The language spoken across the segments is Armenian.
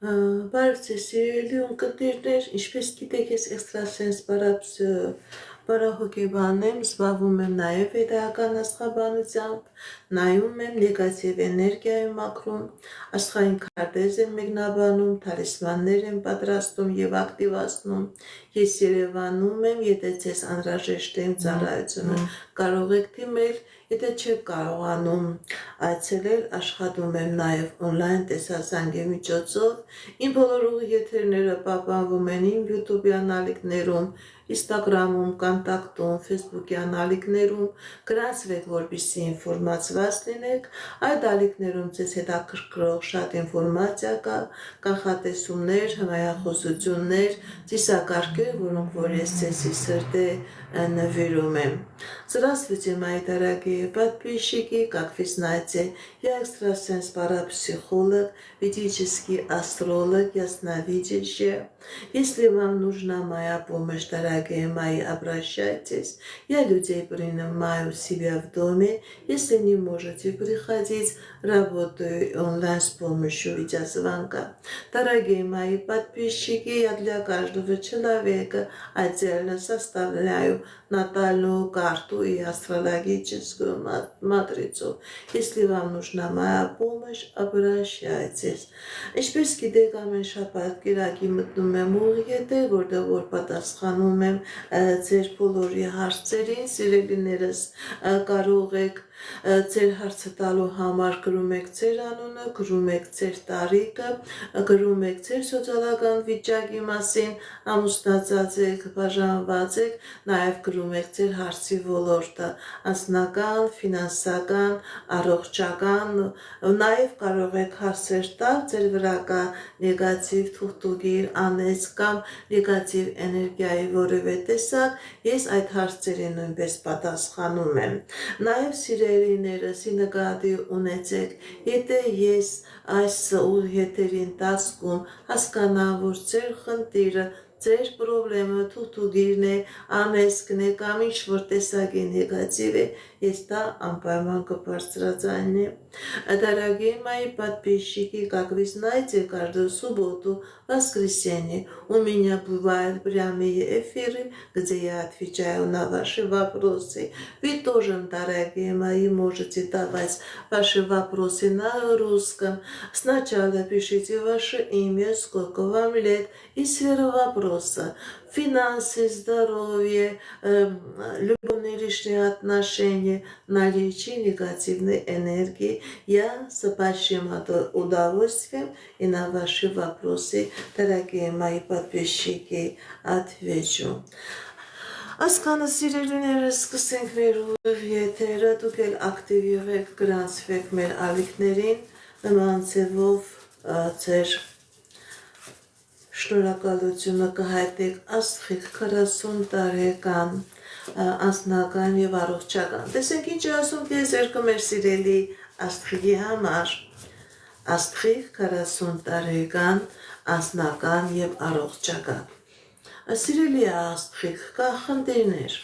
Բարև ձեզ սիրելի ունկնդիրներ, ինչպես գիտեք, ես էքստրասենս բարահոգեբան եմ, զբաղվում եմ նաև վեդայական աստղաբանությամբ, նայում եմ նեգատիվ էներգիայի մակրում, աստղային քարտեզ եմ մեկնաբանում, թալիսմաններ եմ պատրաստում եւ ակտիվացնում, ես Երևանում եմ, եթե ձեզ անհրաժեշտ է իմ ծառայությունը, կարող եք դիմել, եթե չեք կարողանում այցելել, աշխատում եմ նաև on-line տեսազանգի միջոցով, իմ բոլոր ուղիեթերները պահպանվում են իմ YouTube-ի անալիքներում, Instagram-ում, Contact-ում, Facebook-ի անալիքներում, գրանցվեք, որպեսզի ինֆորմացված լինեք, այդ ալիքներում ձեզ հետաքրքրող շատ ինֆորմացիա կա, կանխատեսումներ, հմայախոսություններ, ծիսակարգեր, որոնք որ ես ձեզի սրտե նվիրում եմ։ Здравствуйте, мои дорогие подписчики, как вы знаете, я экстрасенс-парапсихолог, ведический астролог, ясновидящая. Если вам нужна моя помощь, дорогие мои, обращайтесь. Я людей принимаю у себя в доме. Если не можете приходить, работаю онлайн с помощью видеозвонка. Дорогие мои подписчики, я для каждого человека отдельно составляю натальную карту и астрологическую матрицу. Если вам нужна моя помощь, обращайтесь. Ինչպես գիտեք, ամեն շաբաթ կիրակի մտնում եմ ուղիղ, որտեղ որ պատասխանում եմ ձեր բոլորի հարցերին, սիրելիներս, կարող եք ձեր հարցը տալու համար գրում եք ձեր անունը, գրում եք ձեր տարիքը, գրում եք ձեր սոցիալական վիճակի մասին, ամուսնացած եք, բաժանված եք, նաև գրում եք ձեր հարցի ոլորտը, անձնական, ֆինանսական, առողջական, նաև կարող եք հարցեր տալ, ձեր վրա կա նեգատիվ թուղթուգիր, անեծք կամ նեգատիվ էներգիայի որևէ տեսակ, ես այդ հարցերին նույնպես պատասխանում եմ։ Նաև սիրելիներս նկատի ունեցեք, եթե ես այս ուղիղ ընթացքում հասկանամ, որ ձեր խնդիրը, ձեր պրոբլեմը թուղթուգիրն է, անեծքն է կամ ինչ-որ տեսակի նեգատիվ է, ես դա անպայման կբարձրաձայնեմ։ Дорогие мои подписчики, как вы знаете, каждую субботу, воскресенье у меня бывают прямые эфиры, где я отвечаю на ваши вопросы. Вы тоже, дорогие мои, можете давать ваши вопросы на русском. Сначала пишите ваше имя, сколько вам лет и сфера вопроса. Финансы, здоровье, любовные личные отношения, наличие негативной энергии. Я с большим удовольствием и на ваши вопросы, дорогие мои подписчики, отвечу. Ասկանը սիրելիներս սկսենք մեր եթերը, դուք էլ ակտիվ եղեք, գրանցվեք մեր ալիքներին, նման ձևով ձեր շնորհակալությունը կհայտեք աստղիկ 40 տարեկան անձնական եւ առողջական։ Տեսեք ինչ ասում դեզերքը մեր սիրելի աստղի համար, աստղիկ 40 տարեկան անձնական եւ առողջական։ Սիրելի աստղիկ, կա խնդիրներ։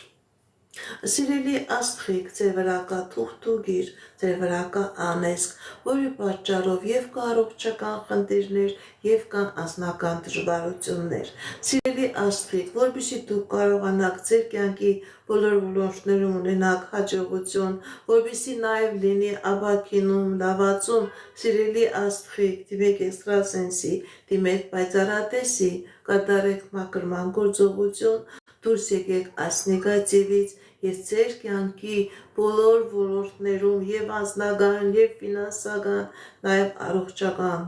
Սիրելի աստղիկ, ձեր վրա կա թուղթուգիր, ձեր վրա կա անեծք, որի պատճառով եւ կա առողջական խնդիրներ, եւ կա անձնական դժվարություններ։ Սիրելի աստղիկ, որպեսզի դուք կարողանաք ձեր կյանքի բոլոր ոլորտներում ունենաք հաջողություն, որպեսզի նաեւ լինի ապակինում, լավացում, սիրելի աստղիկ, դիմեք էքստրասենսի, դիմեք պայծառատեսի, կատարեք մակրման գործողություն, դուրս եկեք այս նեգատիվից եւ ձեր կյանքի բոլոր ոլորտներում եւ անձնական եւ ֆինանսական նաեւ առողջական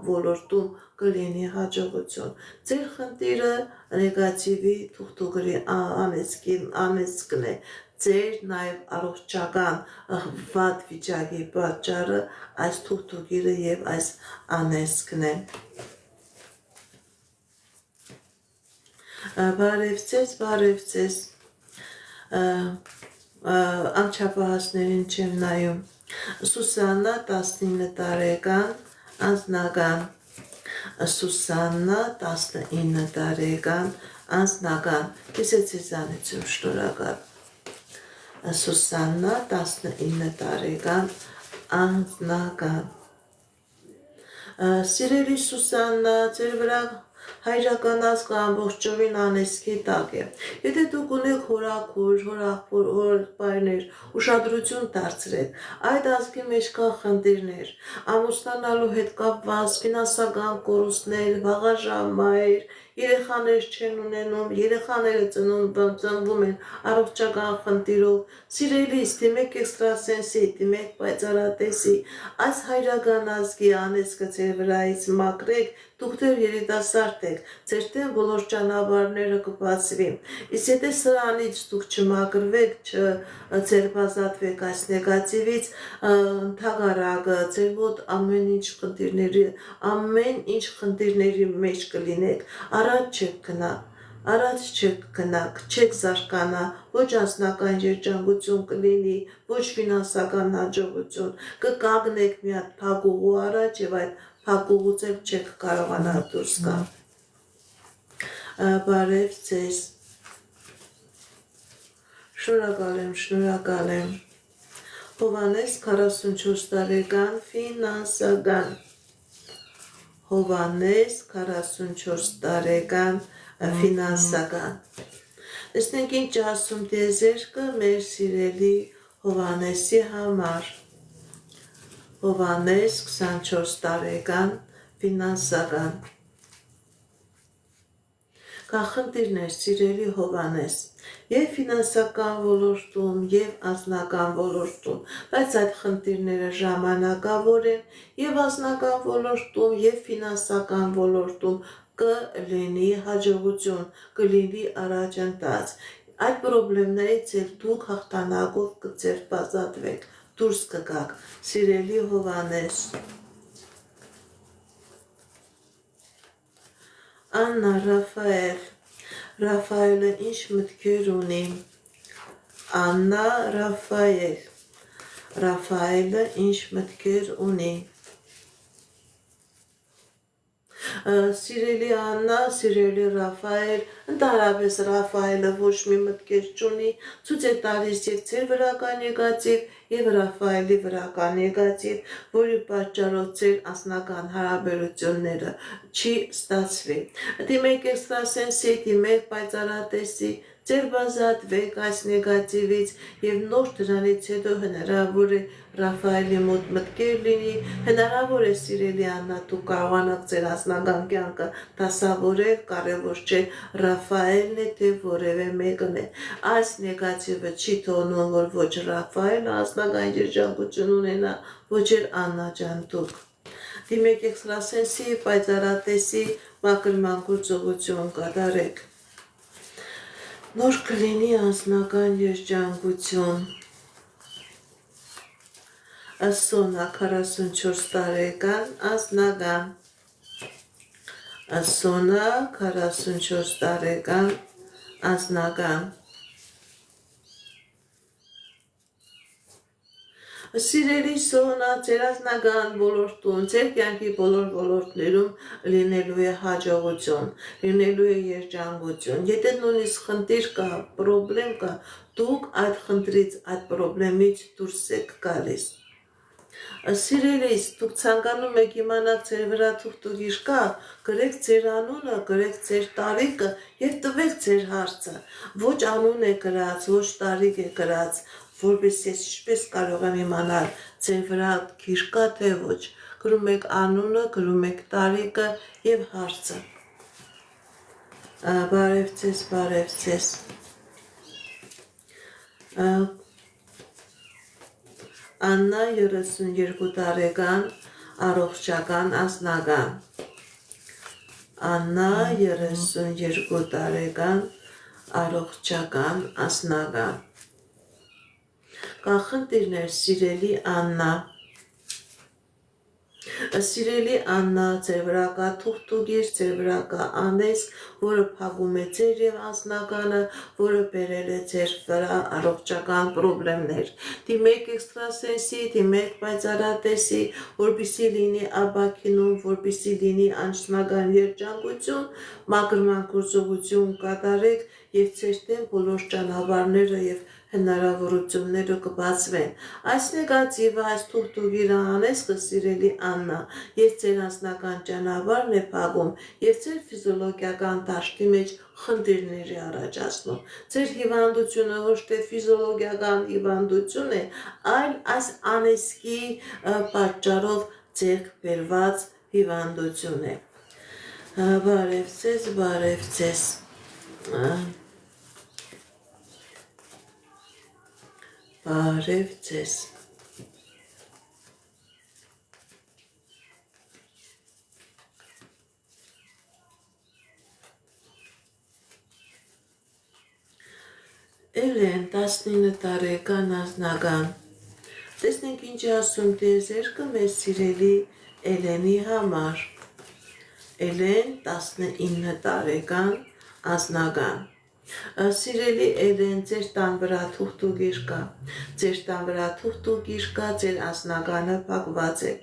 ոլորտում կլինի հաջողություն։ Ձեր խնդիրը նեգատիվի թուղթուգրի անեծքն է, ձեր նաեւ առողջական վատ վիճակի պատճառը այս թուղթուգիրը եւ այս անեծքն է։ Բարև ձեզ, անչափահասներին չեմ նայում։ Սուսաննա 19 տարեկան, անձնական, Սուսաննա 19 տարեկան, անձնական, ես ձեզանից եմ շնորհակալ։ Սուսաննա 19 տարեկան, անձնական։ Սիրելի Սուսաննա, ձեր վրա հայրական ազգը ամբողջովին անեզքի տակ է։ Եթե դուք ունեք հորաքուր, հորախոր, հորեղբայրներ, ուշադրություն դարձրեք, այդ ազգի մեջ կա խնդիրներ, ամուսնանալու հետ կապված ֆինանսական կորուստներ, վաղաժամայր, երեխաներ չեն ունենում, երեխաները ծնվում են առողջական խնդիրով, սիրելիս, դիմեք էքստրասենսի, դիմեք պայծառատեսի, այս հայրական ազգի անեզքը ձեր վրայից մաքրեք, դուք դեռ երիտասարդ եք, ձեր դեմ բոլոր ճանապարհները կբացվի։ Իսկ եթե սրանից դուք չմաքրվեք, չձերբազատվեք այս նեգատիվից, ընդհակառակը ձեր մոտ ամեն ինչ խնդիրների մեջ կլինեք, առաջ չեք գնա, չեք զարգանա, ոչ անձնական երջանկություն կլինի, ոչ ֆինանսական հաջողություն, կկանգնեք մի հատ փակուղու առաջ եւ այդ փակուղուց էլ չեք կարողանա դուրս գալ։ Բարև ձեզ։ Շնորհակալ եմ։ Հովանես 44 տարեկան ֆինանսական։ Հովանես 44 տարեկան ֆինանսական։ Տեսնենք ինչ ասում դեզերքը մեր սիրելի Հովանեսի համար։ Հովանես 24 տարեկան ֆինանսական։ Կախնդիրներ սիրելի Հովանես, եւ ֆինանսական ոլորտում, եւ անձնական ոլորտում, բայց այդ խնդիրները ժամանակավոր են, եւ անձնական ոլորտում, եւ ֆինանսական ոլորտում կլինի հաջողություն, կլինի առաջընթաց։ Այդ պրոբլեմներից էլ դուք հաղթանակով կձերբազատվեք, դուրս կգաք, սիրելի Հովանես։ Աննա Ռաֆայել, Ռաֆայելը ինչ մտքեր ունի։ Աննա Ռաֆայել, Ռաֆայելը ինչ մտքեր ունի։ Սիրելի Աննա, սիրելի Ռաֆայել, ընդհանրապես Ռաֆայելը ոչ մի մտքեր չունի, ցույց է տալիս եւ ձեր վրա կա նեգատիվ եւ Ռաֆայելի վրա կա նեգատիվ, որի պատճառով ձեր անձնական հարաբերությունները չի ստացվի։ Դիմեք էքստրասենսի, դիմեք պայծառատեսի, ձերբազատվեք այս նեգատիվից եւ նոր դրանից հետո հնարավոր է Ռաֆայելի մոտ մտքեր լինի, հնարավոր է սիրելի Աննա դուք կարողանաք ձեր անձնական կյանքը դասավորել, կարևոր չէ Ռաֆայելն է թե որևէ մեկն է։ Այս նեգատիվը չի թողնում, որ ոչ Ռաֆայելը անձնական երջանկություն ունենա, ոչ էլ Աննա ջան դուք։ Դիմեք էքստրասենսի, պայծառատեսի, մաքրման գործողություն կատարեք։ Նոր կլինի անձնական երջանկություն։ Սոնա 44 տարեկան անձնական։ Սոնա 44 տարեկան անձնական։ Սիրելի Սոնա, ձեր անձնական ոլորտում, ձեր կյանքի բոլոր ոլորտներում լինելու է հաջողություն, լինելու է երջանկություն։ Եթե նույնիսկ խնդիր կա, պրոբլեմ կա, դուք այդ խնդրից, այդ պրոբլեմից դուրս եք գալիս։ Սիրելիս, դուք ցանկանում եք իմանալ ձեր վրա թուղթուղիր կա, գրեք ձեր անունը, գրեք ձեր տարիքը եւ տվեք ձեր հարցը։ Ոչ անուն է գրած, ոչ տարիք է գրած, որպես ես ինչպես կարող եմ իմանալ ձեր վրա գիր կա թե ոչ։ Գրում եք անունը, գրում եք տարիքը եւ հարցը։ Բարև ձեզ, բարև ձեզ։ Աննա 32 տարեկան առողջական անձնական։ Աննա 32 տարեկան առողջական անձնական։ Կախնդիրներ սիրելի Աննա։ Սիրելի Աննա, ձեր վրա կա թուղթուղիր, ձեր վրա կա անեզք, որը փակում է ձեր եւ անձնականը, որը բերել է ձեր վրա առողջական պրոբլեմներ։ Դիմեք էքստրասենսի, դիմեք պայծառատեսի, որպեսզի լինի աբակինում, որպեսզի լինի անձնական երջանկություն, մաքրման գործողություն կատարեք եւ ձեր դեմ բոլոր ճանապարհները եւ հնարավորությունները կբացվեն։ Այս նեգատիվը, այս թուղթուղիրը անես կսիրելի Աննա, ես ձեր անձնական ճանապարհն է փակում եւ ձեր ֆիզիոլոգիական դաշտի մեջ խնդիրների առաջացնում։ Ձեր հիվանդությունը ոչ թե ֆիզիոլոգիական հիվանդություն է, այլ այս անեսքի պատճառով ձեր բերված հիվանդություն է։ Բարև ձեզ, բարև ձեզ։ Բարև ձեզ։ Էլեն 19 տարեկան անձնական։ Տեսնենք ինչ ասում տիեզերքը մեր սիրելի Էլենի համար։ Էլեն 19 տարեկան անձնական։ Սիրելի Էլեն, ձեր տան վրա թուղթուղիր կա։ Ձեր տան վրա թուղթուղիր կա, ձեր անձնականը փակված է։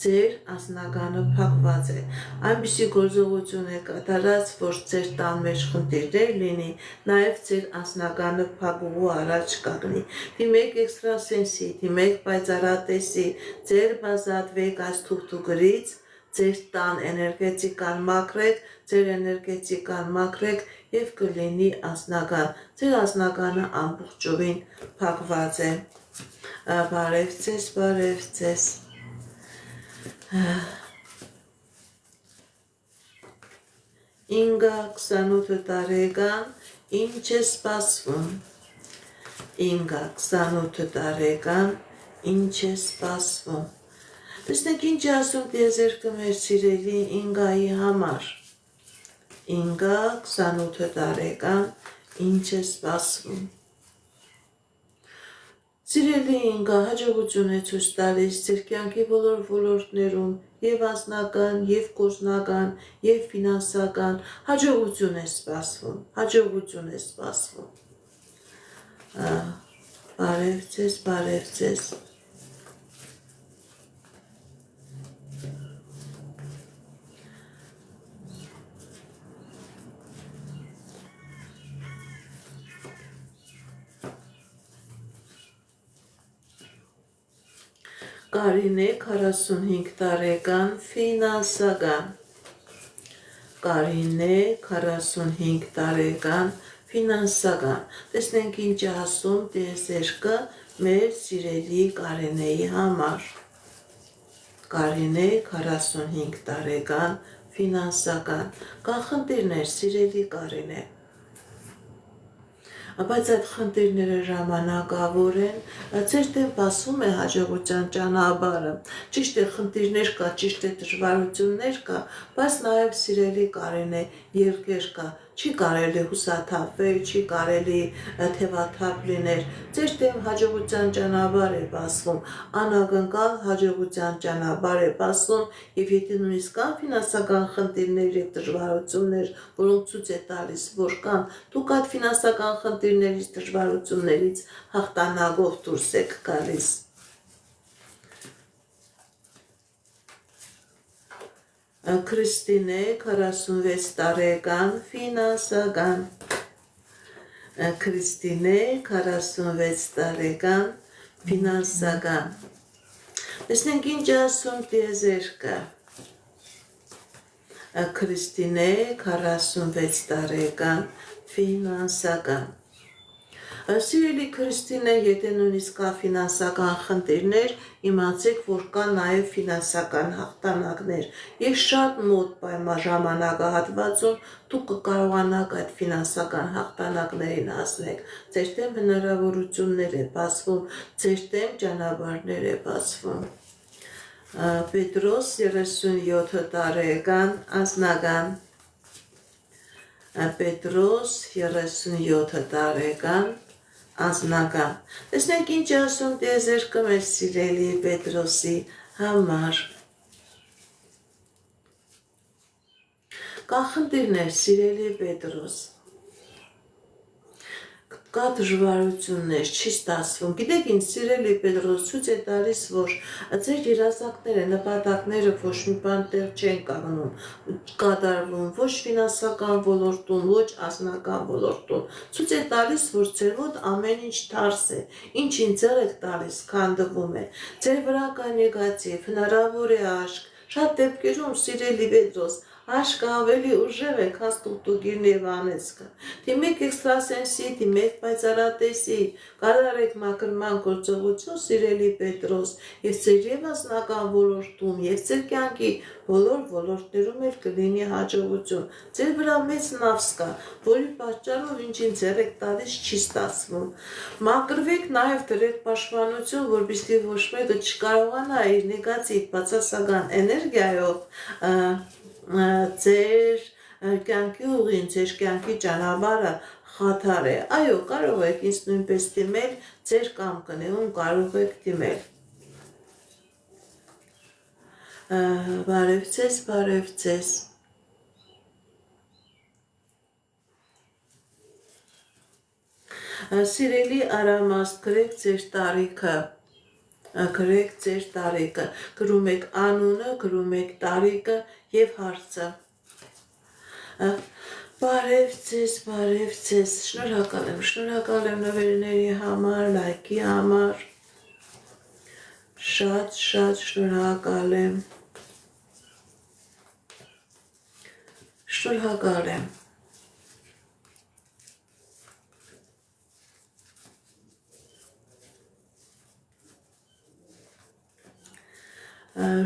Ձեր անձնականը փակված է։ Այնպիսի գործողություն է կատարած, որ ձեր տան մեջ խնդիրներ լինի, նաև ձեր անձնականը փակվելու առաջ կանգնի։ Դիմեք էքստրասենսի, դիմեք պայծառատեսի, ձեր բազատվեք այս թուղթուղրից, ձեր տան էներգետիկան մաքրեք, ձեր էներգետիկան մաքրեք եւ կլինի անձնական։ Ձեր անձնականը ամբողջովին փակված է։ Բարև ձեզ, բարև ձեզ։ Ինգա 28 տարեկան, ինչ է սպասվում։ Ինգա 28 տարեկան, ինչ է սպասվում։ Տեսնեք ինչ է ասում տիեզերքը մեր սիրելի Ինգայի համար։ Ինգա 28 տարեկան, ինչ է սպասվում։ Սիրելի Ինգա, հաջողություն է ցույց տալիս ձեր կյանքի բոլոր ոլորտներում, եւ անձնական, եւ գործնական, եւ ֆինանսական հաջողություն է սպասվում, հաջողություն է սպասվում։ Բարև ձեզ, բարև ձեզ։ Կարինե 45 տարեկան, ֆինանսական։ Կարինե 45 տարեկան, ֆինանսական։ Տեսնենք ինչ է ասում տիեզերքը մեր սիրելի Կարինեի համար։ Կարինե 45 տարեկան, ֆինանսական։ Կան խնդիրներ, սիրելի Կարինե։ Բայց այդ խնդիրները ժամանակավոր են, ձեր դեմ բացվում է հաջողության ճանապարհը։ Ճիշտ է, խնդիրներ կա, ճիշտ է, դժվարություններ կա, բայց նաև սիրելի Կարինե, երկեր կա, չի կարելի հուսաթափվել, չի կարելի թևաթափ լինել։ Ձեր դեմ հաջողության ճանապարհ է բացվում, անակնկալ հաջողության ճանապարհ է բացվում, եւ եթե նույնիսկ կան ֆինանսական խնդիրներ եւ դժվարություններ, որոնք ցույց է տալիս, որ կան, դուք այդ ֆինանսական խնդիրներից, դժվարություններից հաղթանակով դուրս եք գալիս։ Քրիստինե 46 տարեկան, ֆինանսական։ Քրիստինե 46 տարեկան, ֆինանսական։ Տեսնենք ինչ ասում տիեզերքը։ Քրիստինե 46 տարեկան, ֆինանսական։ Սիրելի Քրիստինե, եթե նույնիսկ կա ֆինանսական խնդիրներ, իմացեք, որ կա նաև ֆինանսական հաղթանակներ։ Ես շատ մոտ ժամանակահատվածում դուք կկարողանաք այդ ֆինանսական հաղթանակներին հասնել։ Ձեր դեմ հնարավորություններ է բացվում, ձեր դեմ ճանապարհներ է բացվում։ Պետրոս 37 տարեկան, անձնական։ Պետրոս 37 տարեկան, անձնական։ Տեսնենք ինչ ասում տիեզերքը մեր սիրելի Պետրոսի համար։ Կան խնդիրներ, սիրելի Պետրոս։ կա դժվարություններ, չի ստացվում։ Գիտեք ինչ, սիրելի Պետրոս, ցույց է տալիս, որ ձեր երազանքները, նպատակները ոչ մի բան տեղ չեն կատարվում, ոչ ֆինանսական ոլորտում, ոչ անձնական ոլորտում։ Ցույց է տալիս, որ ձեր մոտ ամեն ինչ թարս է, ինչ ձեռ եք տալիս, քանդվում է։ Ձեր վրա կա նեգատիվ, հնարավոր է աշկ։ Շատ դեպքերում, սիրելի Պետրոս, աշկը ավելի ուժեղ է, քան ստուգտուգիրն եւ անեծքը։ Դիմեք էքստրասենսի, դիմեք պայծառատեսի, կատարեք մաքրման գործողություն, սիրելի Պետրոս, եւ ձեր եւ անձնական ոլորտում, եւ ձեր կյանքի բոլոր ոլորտներում էլ կլինի հաջողություն։ Ձեր վրա մեծ նավս կա, որի պատճառով ինչին ձեռ եք տալիս չի ստացվում։ Մաքրվեք նաեւ դրեք պաշտպանություն, որպեսզի ոչ մեկը չկարողանա իր նեգատիվ բացասական էներգիայով ձեր կյանքի ուղին, ձեր կյանքի ճանապարհը խաթար է։ Այո, կարող եք ինձ նույնպես դիմել, ձեր կամքն է, ում կարող եք դիմել։ Բարև ձեզ, բարև ձեզ։ Սիրելի Արամաստ, գրեք ձեր տարիքը, գրեք ձեր տարիքը, գրում եք անունը, գրում եք տարիքը եւ հարցը։ Բարև ձեզ, շնորհակալ եմ նվերների համար, լայքի համար, շատ շնորհակալ եմ,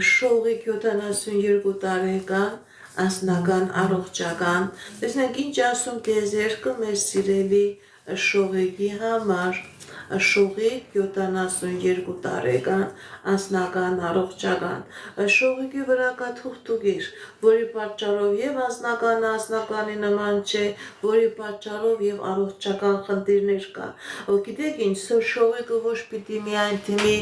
Շողիկ 72 տարեկան, անձնական առողջական, տեսնենք ինչ ասում տիեզերքը մեր սիրելի Շողիկի համար, Շողիկ 72 տարեկան, անձնական առողջական, Շողիկի վրա կա թուղթուգիր, որի պատճառով եւ անձնականի նման չէ, որի պատճառով եւ առողջական խնդիրներ կա։ Գիտեք ինչ, Շողիկը ոչ պիտի միայն դիմի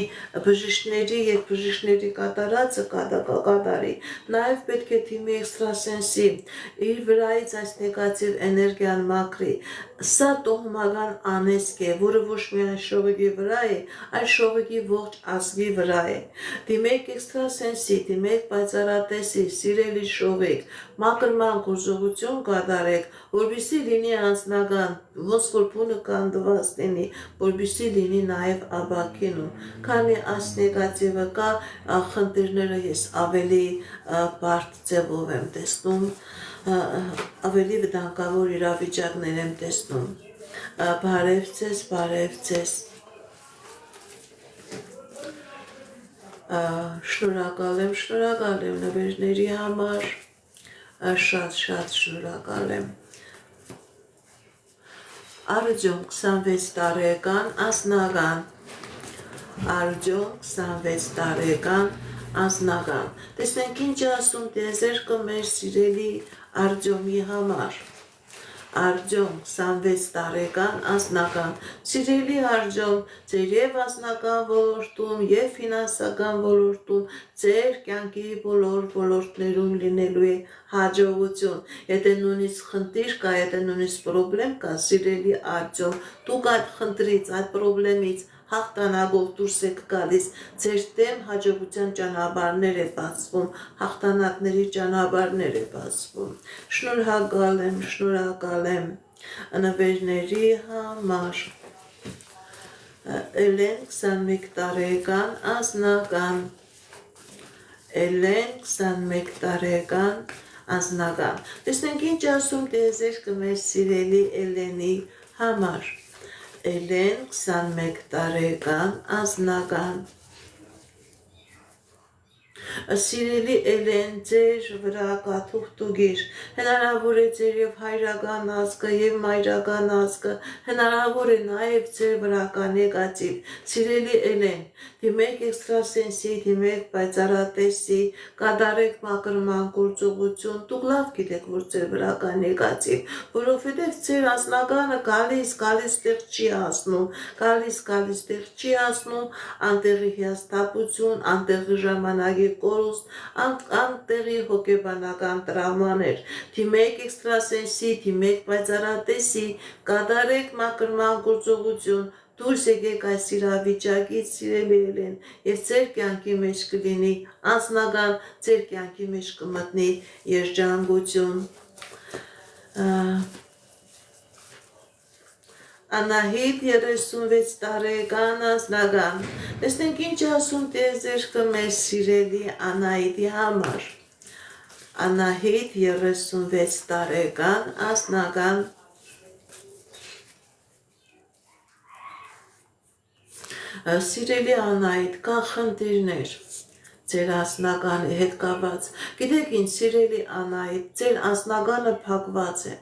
բժիշկների եւ բժիշկների կատարածը կատարի, նաեւ պետք է դիմի էքստրասենսի, իր վրայից այս նեգատիվ էներգիան մաքրի։ Սա տոհմական անեծք է, որը ոչ միայն Շողիկի վրա է, այլ Շողիկի ողջ ազգի վրա է։ Դիմեք էքստրասենսի, դիմեք պայծառատեսի, սիրելի Շողիկ, մաքրման գործողություն կատարեք, որպեսզի լինի անձնական, ոնց որ բունը կանդված լինի, որպեսզի լինի նաև աբակինում։ Քանի այս նեգատիվը կա, խնդիրները ես ավելի բարդ ձևով եմ տեսնում, ավելի վտանգավոր իրավիճակներ եմ տեսնում։ Բարև ձեզ։ Շնորհակալ եմ նվերների համար, շատ շնորհակալ եմ։ Արտյոմ 26 տարեկան, անձնական, Արտյոմ 26 տարեկան, անձնական։ Տեսնենք ինչ ասում տիեզերքը մեր սիրելի Արտյոմի համար։ Արտյոմ 26 տարեկան, անձնական, սիրելի Արտյոմ, ձեր եւ անձնական ոլորտում եւ ֆինանսական ոլորտում, ձեր կյանքի բոլոր ոլորտներում լինելու է հաջողություն։ Եթե նույնիսկ խնդիր կա, եթե նույնիսկ պրոբլեմ կա, սիրելի Արտյոմ, դուք այդ խնդրից, այդ պրոբլեմից հաղթանակով դուրս եք գալիս, ձեր դեմ հաջողության ճանապարհներ է բացվում, հաղթանակների ճանապարհներ է բացվում։ Շնորհակալ եմ նվերների համար։ Էլեն 21 տարեկան, անձնական, Էլեն 21 տարեկան, անձնական։ Տեսնենք ինչ ասում տիեզերքը մեր սիրելի Էլենի համար։ Էլեն 21 տարեկան, անձնական։ Սիրելի Էլեն, ձեր վրա կա թուղթուգիր, հնարավոր է ձեր եւ հայրական ազգը եւ մայրական ազգը, հնարավոր է նաեւ ձեր վրա կա նեգատիվ։ Սիրելի Էլեն, դիմեք էքստրասենսի, դիմեք պայծառատեսի, կատարեք մաքրման գործողություն, դուք լավ գիտեք, որ ձեր վրա կա նեգատիվ, որովհետեւ ձեր անձնականը գալիս տեղ չի հասնում, անտեղի հիասթափություն, անտեղի ժամանակի կորուստ, անտեղի հոգեբանական տրավմաներ, թիմեք էքստրասենսի, թիմեք պայծառատեսի, կատարեք մաքրման գործողություն, դուրս եկեք այս իրավիճակից սիրելիներեն եւ ձեր կյանքի մեջ կլինի անձնական, ձեր կյանքի մեջ կմտնի երջանկություն։ Անահիտ 36 տարեկան անձնական։ Տեսնենք ինչ ասում տիեզերքը մեր սիրելի Անահիտի համար։ Անահիտ 36 տարեկան անձնական։ Սիրելի Անահիտ, կան խնդիրներ ձեր անձնականի հետ կապված։ Գիտեք ինչ, սիրելի Անահիտ, ձեր անձնականը փակված է,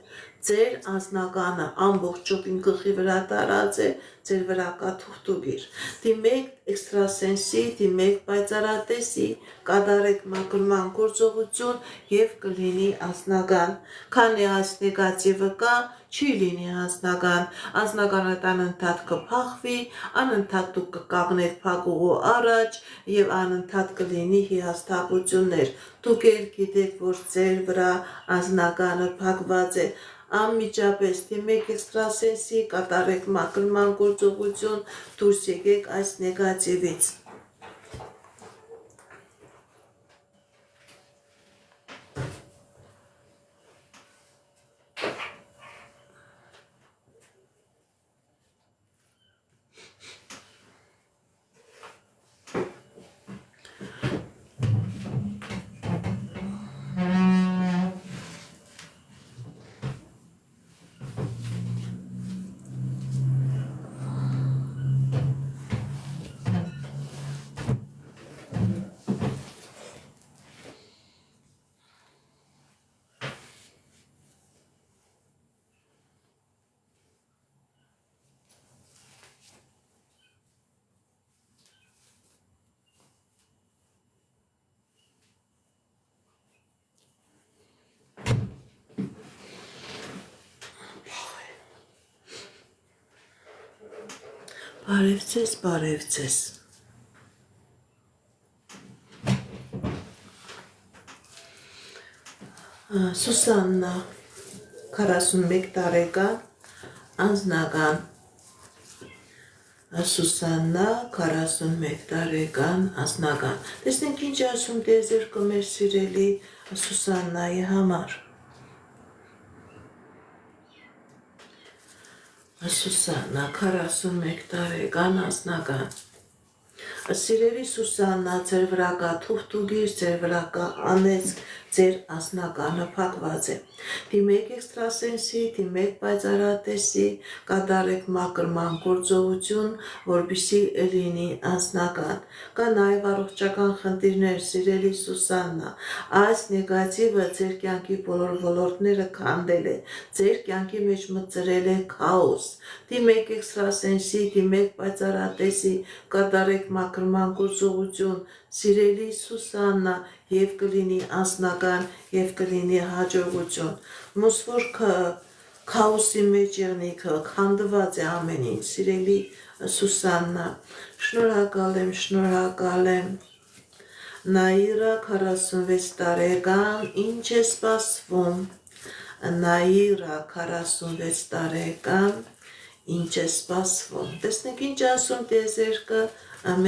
ձեր անձնականը ամբողջովին գլխի վրա տարած է, ձեր վրա կա թուղթուգիր։ Դիմեք էքստրասենսի, դիմեք պայծառատեսի, կատարեք մաքրման գործողություն եւ կլինի անձնական։ Քանի այս նեգատիվը կա, չի լինի անձնական, անձնականը անընդհատ կփախվի, անընդհատ դուք կկանգնեք փակուղու առաջ եւ անընդհատ կլինի հիասթափություններ։ Դուք էլ գիտեք, որ ձեր վրա անձնականը փակված է, անմիջապես դիմեք էքստրասենսի, կատարեք մաքրման գործողություն, դուրս եկեք այս նեգատիվից։ Բարև ձեզ, բարև ձեզ։ Սուսաննա 41 տարեկան անձնական։ Սուսաննա 41 տարեկան անձնական։ Տեսնենք ինչ ասում տիեզերքը մեր սիրելի Սուսաննայի համար։ Սուսաննա 41 տարեկան անձնական։ Սիրելի Սուսաննա, ձեր վրա կա թուղթուգիր, ձեր վրա կա անեծք, ձեր անձնականը փակված է։ Դիմեք էքստրասենսի, դիմեք պայծառատեսի, կատարեք մաքրման գործողություն, որպեսզի լինի անձնական։ Կա նաև առողջական խնդիրներ, սիրելի Սուսաննա, այս նեգատիվը ձեր կյանքի բոլոր ոլորտները քանդել է, ձեր կյանքի մեջ մտցրել է քաոս։ Դիմեք էքստրասենսի, դիմեք պայծառատեսի, կատարեք մաքրման գործողություն, սիրելի Սուսաննա, եւ կլինի անձնական եւ կլինի հաջողություն։ Ոնց որ քաոսի մեջ եղնիքը քանդված է ամեն ինչ, սիրելի Սուսաննա, շնորհակալ եմ։ Նաիրա 46 տարեկան, ինչ է սպասվում։ Նաիրա 46 տարեկան, ինչ է սպասվում։ Տեսնենք ինչ ասում տիեզերքը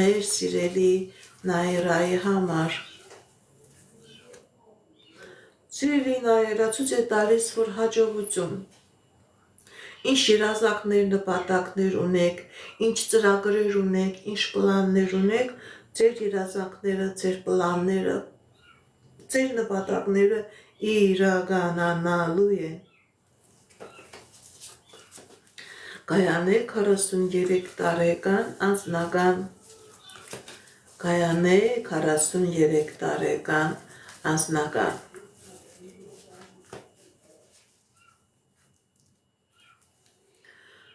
մեր սիրելի Նաիրայի համար։ Սիրելի Նաիրա, ցույց է տալիս, որ հաջողություն, ինչ երազանքներ, նպատակներ ունեք, ինչ ծրագրեր ունեք, ինչ պլաններ ունեք, ձեր երազանքները, ձեր պլանները, ձեր նպատակները իրականանալու են։ Գայանե 43 տարեկան անձնական։ Գայանե 43 տարեկան անձնական։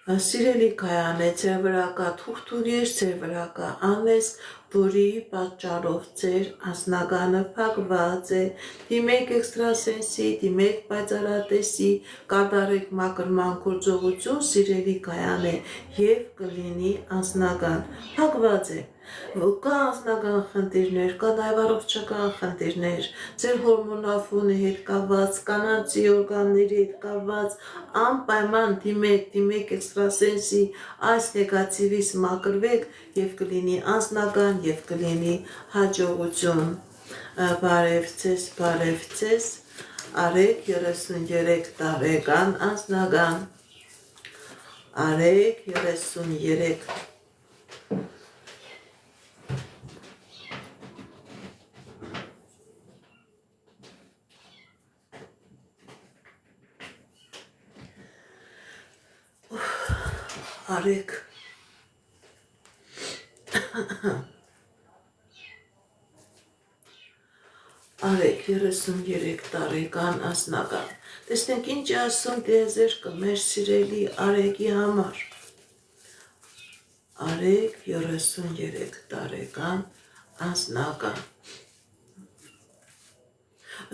Սիրելի Գայանե, ձեր վրա կա թուղթուգիր, ձեր վրա կա անեծք, որի պատճառով ձեր անձնականը փակված է։ Դիմեք էքստրասենսի, դիմեք պայծառատեսի, կատարեք մաքրման գործողություն, սիրելի Գայանե, եւ կլինի անձնական։ Փակված է, Կա անձնական խնդիրներ, կա նաև առողջական խնդիրներ, ձեր հորմոնալ ֆոնի հետ կապված, կանանցի օրգանների հետ կապված, անպայման դիմեք էքստրասենսի, այս նեգատիվից մաքրվեք եւ կլինի անձնական եւ կլինի հաջողություն։ Բարև ձեզ, Արեգ 33 տարեկան անձնական, Արեգ 33 Արեգ Արեգ 33 տարեկան անձնական։ Տեսնենք ինչ է ասում տիեզերքը մեր սիրելի Արեգի համար։ Արեգ 33 տարեկան անձնական։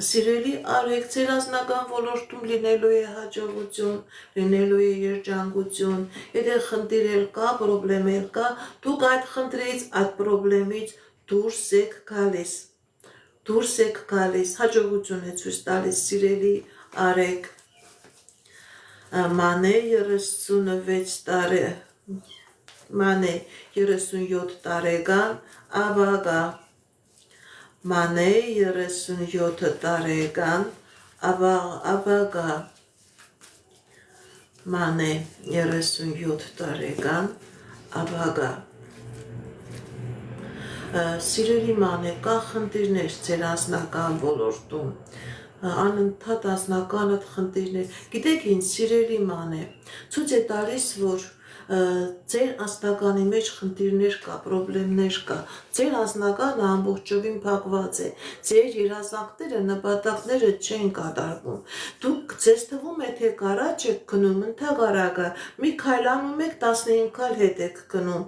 Սիրելի Արեգ, ձեր անձնական ոլորտում լինելու է հաջողություն, լինելու է երջանկություն, եթե խնդիր էլ կա, պրոբլեմ էլ կա, դուք այդ խնդրից, այդ պրոբլեմից դուրս եք գալիս, հաջողություն է ցույց տալիս սիրելի Արեգ։ Մանե 37 տարեկան աբագա, Մանե 37 տարեկան աբագա, Մանե 37 տարեկան աբագա։ Սիրելի Մանե, կա խնդիրներ ձեր անձնական ոլորտում, անընդհատ անձնական խնդիրներ, գիտեք ինչ սիրելի Մանե, ցույց է տալիս, որ ձեր անձնականի մեջ խնդիրներ կա, պրոբլեմներ կա, ձեր անձնականը ամբողջովին փակված է, ձեր երազանքները, նպատակները չեն կատարվում, դուք ձեզ թվում է, թե կարաջ եք գնում, ընդհակառակը, մի քայլ անում եք, 15 քայլ հետ եք գնում,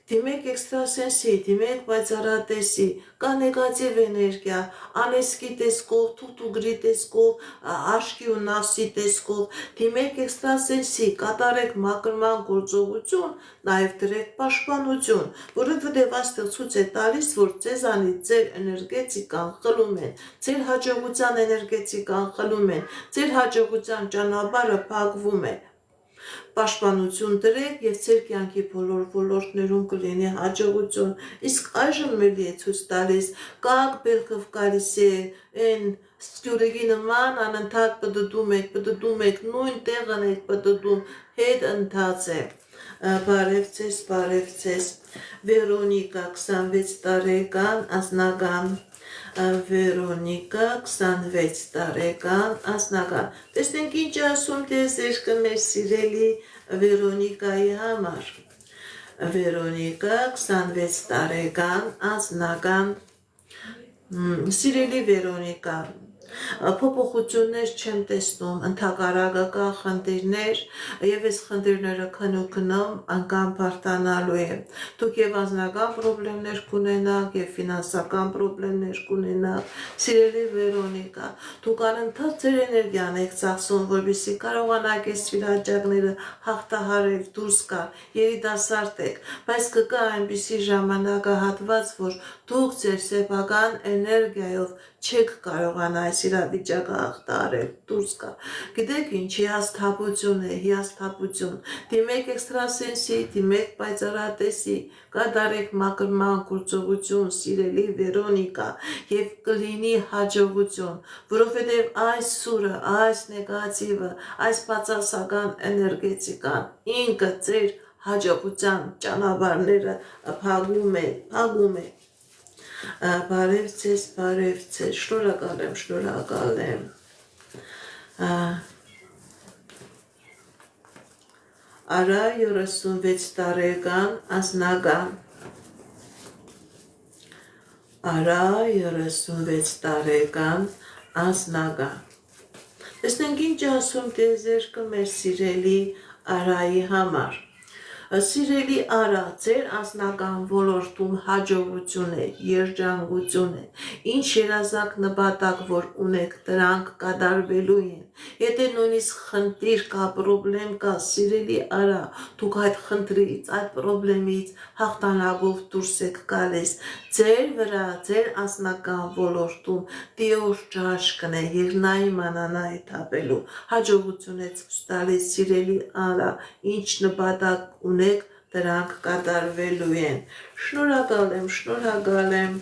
դիմեք էքստրասենսի, դիմեք պայծառատեսի, կա նեգատիվ էներգիա, անեսքի տեսքով, թուղթուգրի տեսքով, աշկի ու նասի տեսքով, դիմեք էքստրասենսի, կատարեք մաքրման գործողություն, նաև դրեք պաշտպանություն, որովհետև այստեղ ցույց է տալիս, որ ձեզանից ձեր էներգետիկան խլում են, ձեր հաջողության էներգետիկան խլում են, ձեր հաջողության ճանապարհը փակվում է։ Պաշտպանություն դրեք եւ ձեր կյանքի բոլոր ոլորտներում կլինի հաջողություն, իսկ այժմ էլի է ցույց տալիս, как բելքով գալիս է այն սկյուրեգի նման անընդհատ պտտում եք, նույն տեղն եք պտտում, հետ ընթաց է։ Բարև ձեզ, Վերոնիկա 26 տարեկան անձնական, Վերոնիկա 26 տարեկան անձնական։ Տեսնենք ինչ ասում տիեզերքը մեր սիրելի Վերոնիկայի համար։ Վերոնիկա 26 տարեկան անձնական։ Սիրելի Վերոնիկա, փոփոխություններ չեմ տեսնում, ընդհակառակը կա խնդիրներ եւ այս խնդիրները քննում անգամ բարդանալու է։ Դուք եւ անձնական խնդիրներ կունենաք եւ ֆինանսական խնդիրներ կունենաք։ Սիրելի Վերոնիկա, դուք անընդհատ ձեր էներգիան եք ծախսում, որպեսզի կարողանաք այս վիճակները հաղթահարել, դուրս գալ, երիտասարդ եք, բայց կգա այնպիսի ժամանակահատված, որ դուք ձեր սեփական էներգիայով չեք կարողանա այս իրավիճակը հաղթահարել, դուրս գա։ Գիտեք ինչ, հիասթափություն, դիմեք էքստրասենսի, դիմեք պայծառատեսի, կատարեք մաքրման գործողություն, սիրելի Վերոնիկա, եւ կլինի հաջողություն, որովհետեւ այս սուրը, այս նեգատիվը, այս բացասական էներգետիկան ինքը ձեր հաջողության ճանապարհները փակում է։ Բարև ձեզ, շնորհակալ եմ։ Արա 36 տարեկան անձնական, Արա 36 տարեկան անձնական։ Տեսնենք ինչ ասում տիեզերքը մեր սիրելի Արայի համար։ Սիրելի արա, ձեր անձնական ոլորտում հաջողություն է, երջանկություն է, ինչ երազանք նպատակ, որ ունեք, դրանք կատարվելու են։ Եթե նույնիսկ խնդիր կա, պրոբլեմ կա, սիրելի արա, դուք այդ խնդրից, այդ պրոբլեմից հաղթանակով դուրս եք գալիս։ Ձեր վրա, ձեր անձնական ոլորտում Տիրոջ ճաշկն է, եղնայի մանանայի թափելու, հաջողություն է ցույց տալիս, սիրելի արա, ինչ նպատակ ունեք, դրանք կատարվելու են։ Շնորհակալ եմ, շնորհակալ եմ։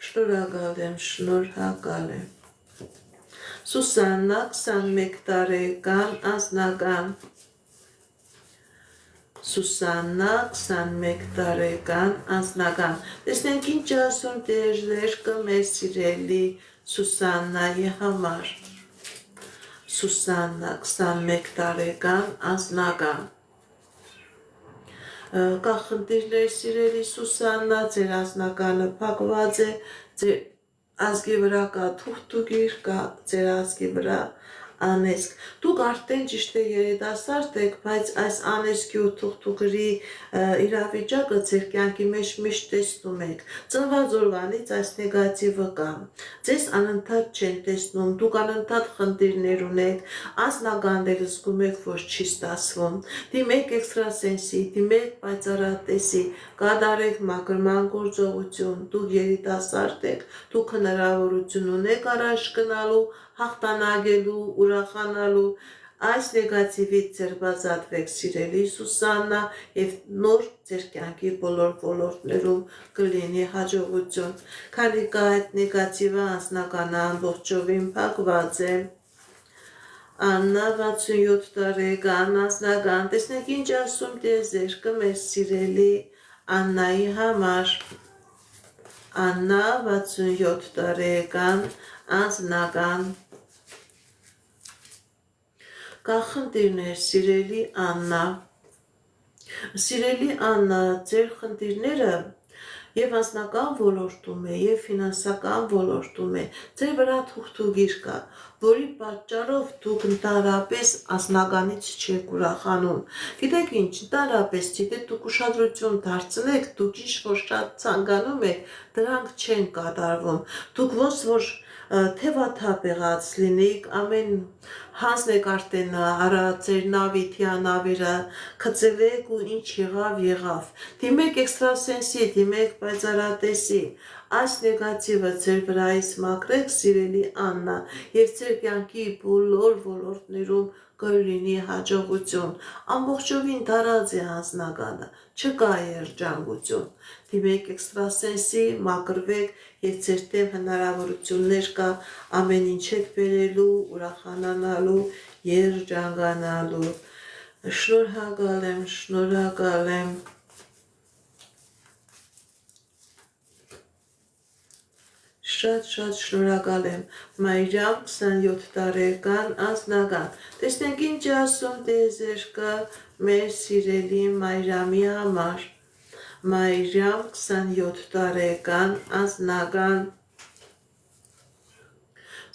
Շնորհակալ եմ, շնորհակալ եմ։ Սուսաննա 21 տարեկան անձնական Սուսաննա 21 տարեկան անձնական տեսնենք ինչ ասում Տեր կմեր սիրելի Սուսաննայի համար Սուսաննա 21 տարեկան անձնական կա խնդիրներ սիրելի Սուսաննա ձեր անձնականը փակված է ձեր ազգի վրա կա թուղթուգիր կա ձեր ազգի վրա անեսք դուք արդեն ճիշտ է երիտասարդ եք բայց այս անեսքի ու թուղթուգրի իրավիճակը ձեր կյանքի մեջ միշտ տեսնում եք ծնված օրվանից այս նեգատիվը կա ձեզ անընդհատ չեն տեսնում դուք անընդհատ խնդիրներ ունեք անձնականներ զգում եք որ չի ստացվում դիմեք էքստրասենսի դիմեք պայծառատեսի կատարեք մաքրման գործողություն դուք երիտասարդ եք դուք հնարավորություն ունեք առաջ գնալու հաղթանակելու ուրախանալու այս նեգատիվից ձերբազատվեք սիրելի Սուսաննա եւ նոր ձեր կյանքի բոլոր ոլորտներում կլինի հաջողություն քանի կա այդ նեգատիվը անձնականը ամբողջովին փակված է Աննա 67 տարեկան անձնական տեսնեք ինչ ասում Տեր մեր սիրելի Աննայի համար Աննա 67 տարեկան անձնական կա խնդիրներ սիրելի Աննա Սիրելի Աննա ձեր խնդիրները եւ անձնական ոլորտում է եւ ֆինանսական ոլորտում է ձեր վրա թուղթուգիր կա որի պատճառով դուք ընդհանրապես անձնականից չեք ուրախանում գիտեք ինչ ընդհանրապես եթե դուք ուշադրություն դարձնեք դուք ինչ որ շատ ցանկանում եք դրանք չեն կատարվում դուք ոնց որ թևաթափ եղած լինեիք ամեն հանձնեք արդեն արա ձեր նավի թիանավերը խծել եք ու ինչ եղավ դիմեք էքստրասենսի դիմեք պայծառատեսի այս նեգատիվը ձեր վրայից մաքրեք սիրելի Աննա եւ ձեր կյանքի բոլոր ոլորտներում կլինի հաջողություն ամբողջովին տարած է անձնականը չկա երջանկություն դիմեք էքստրասենսի մաքրվեք եւ ձեր դեմ հնարավորություններ կա ամեն ինչ եք բերելու ուրախանալու երջանկանալու շնորհակալ եմ շատ շնորհակալ եմ Մայրամ 27 տարեկան անձնական տեսնենք ինչ ասում Տեր մեր սիրելի Մայրամի համար Մայրամ 27 տարեկան անձնական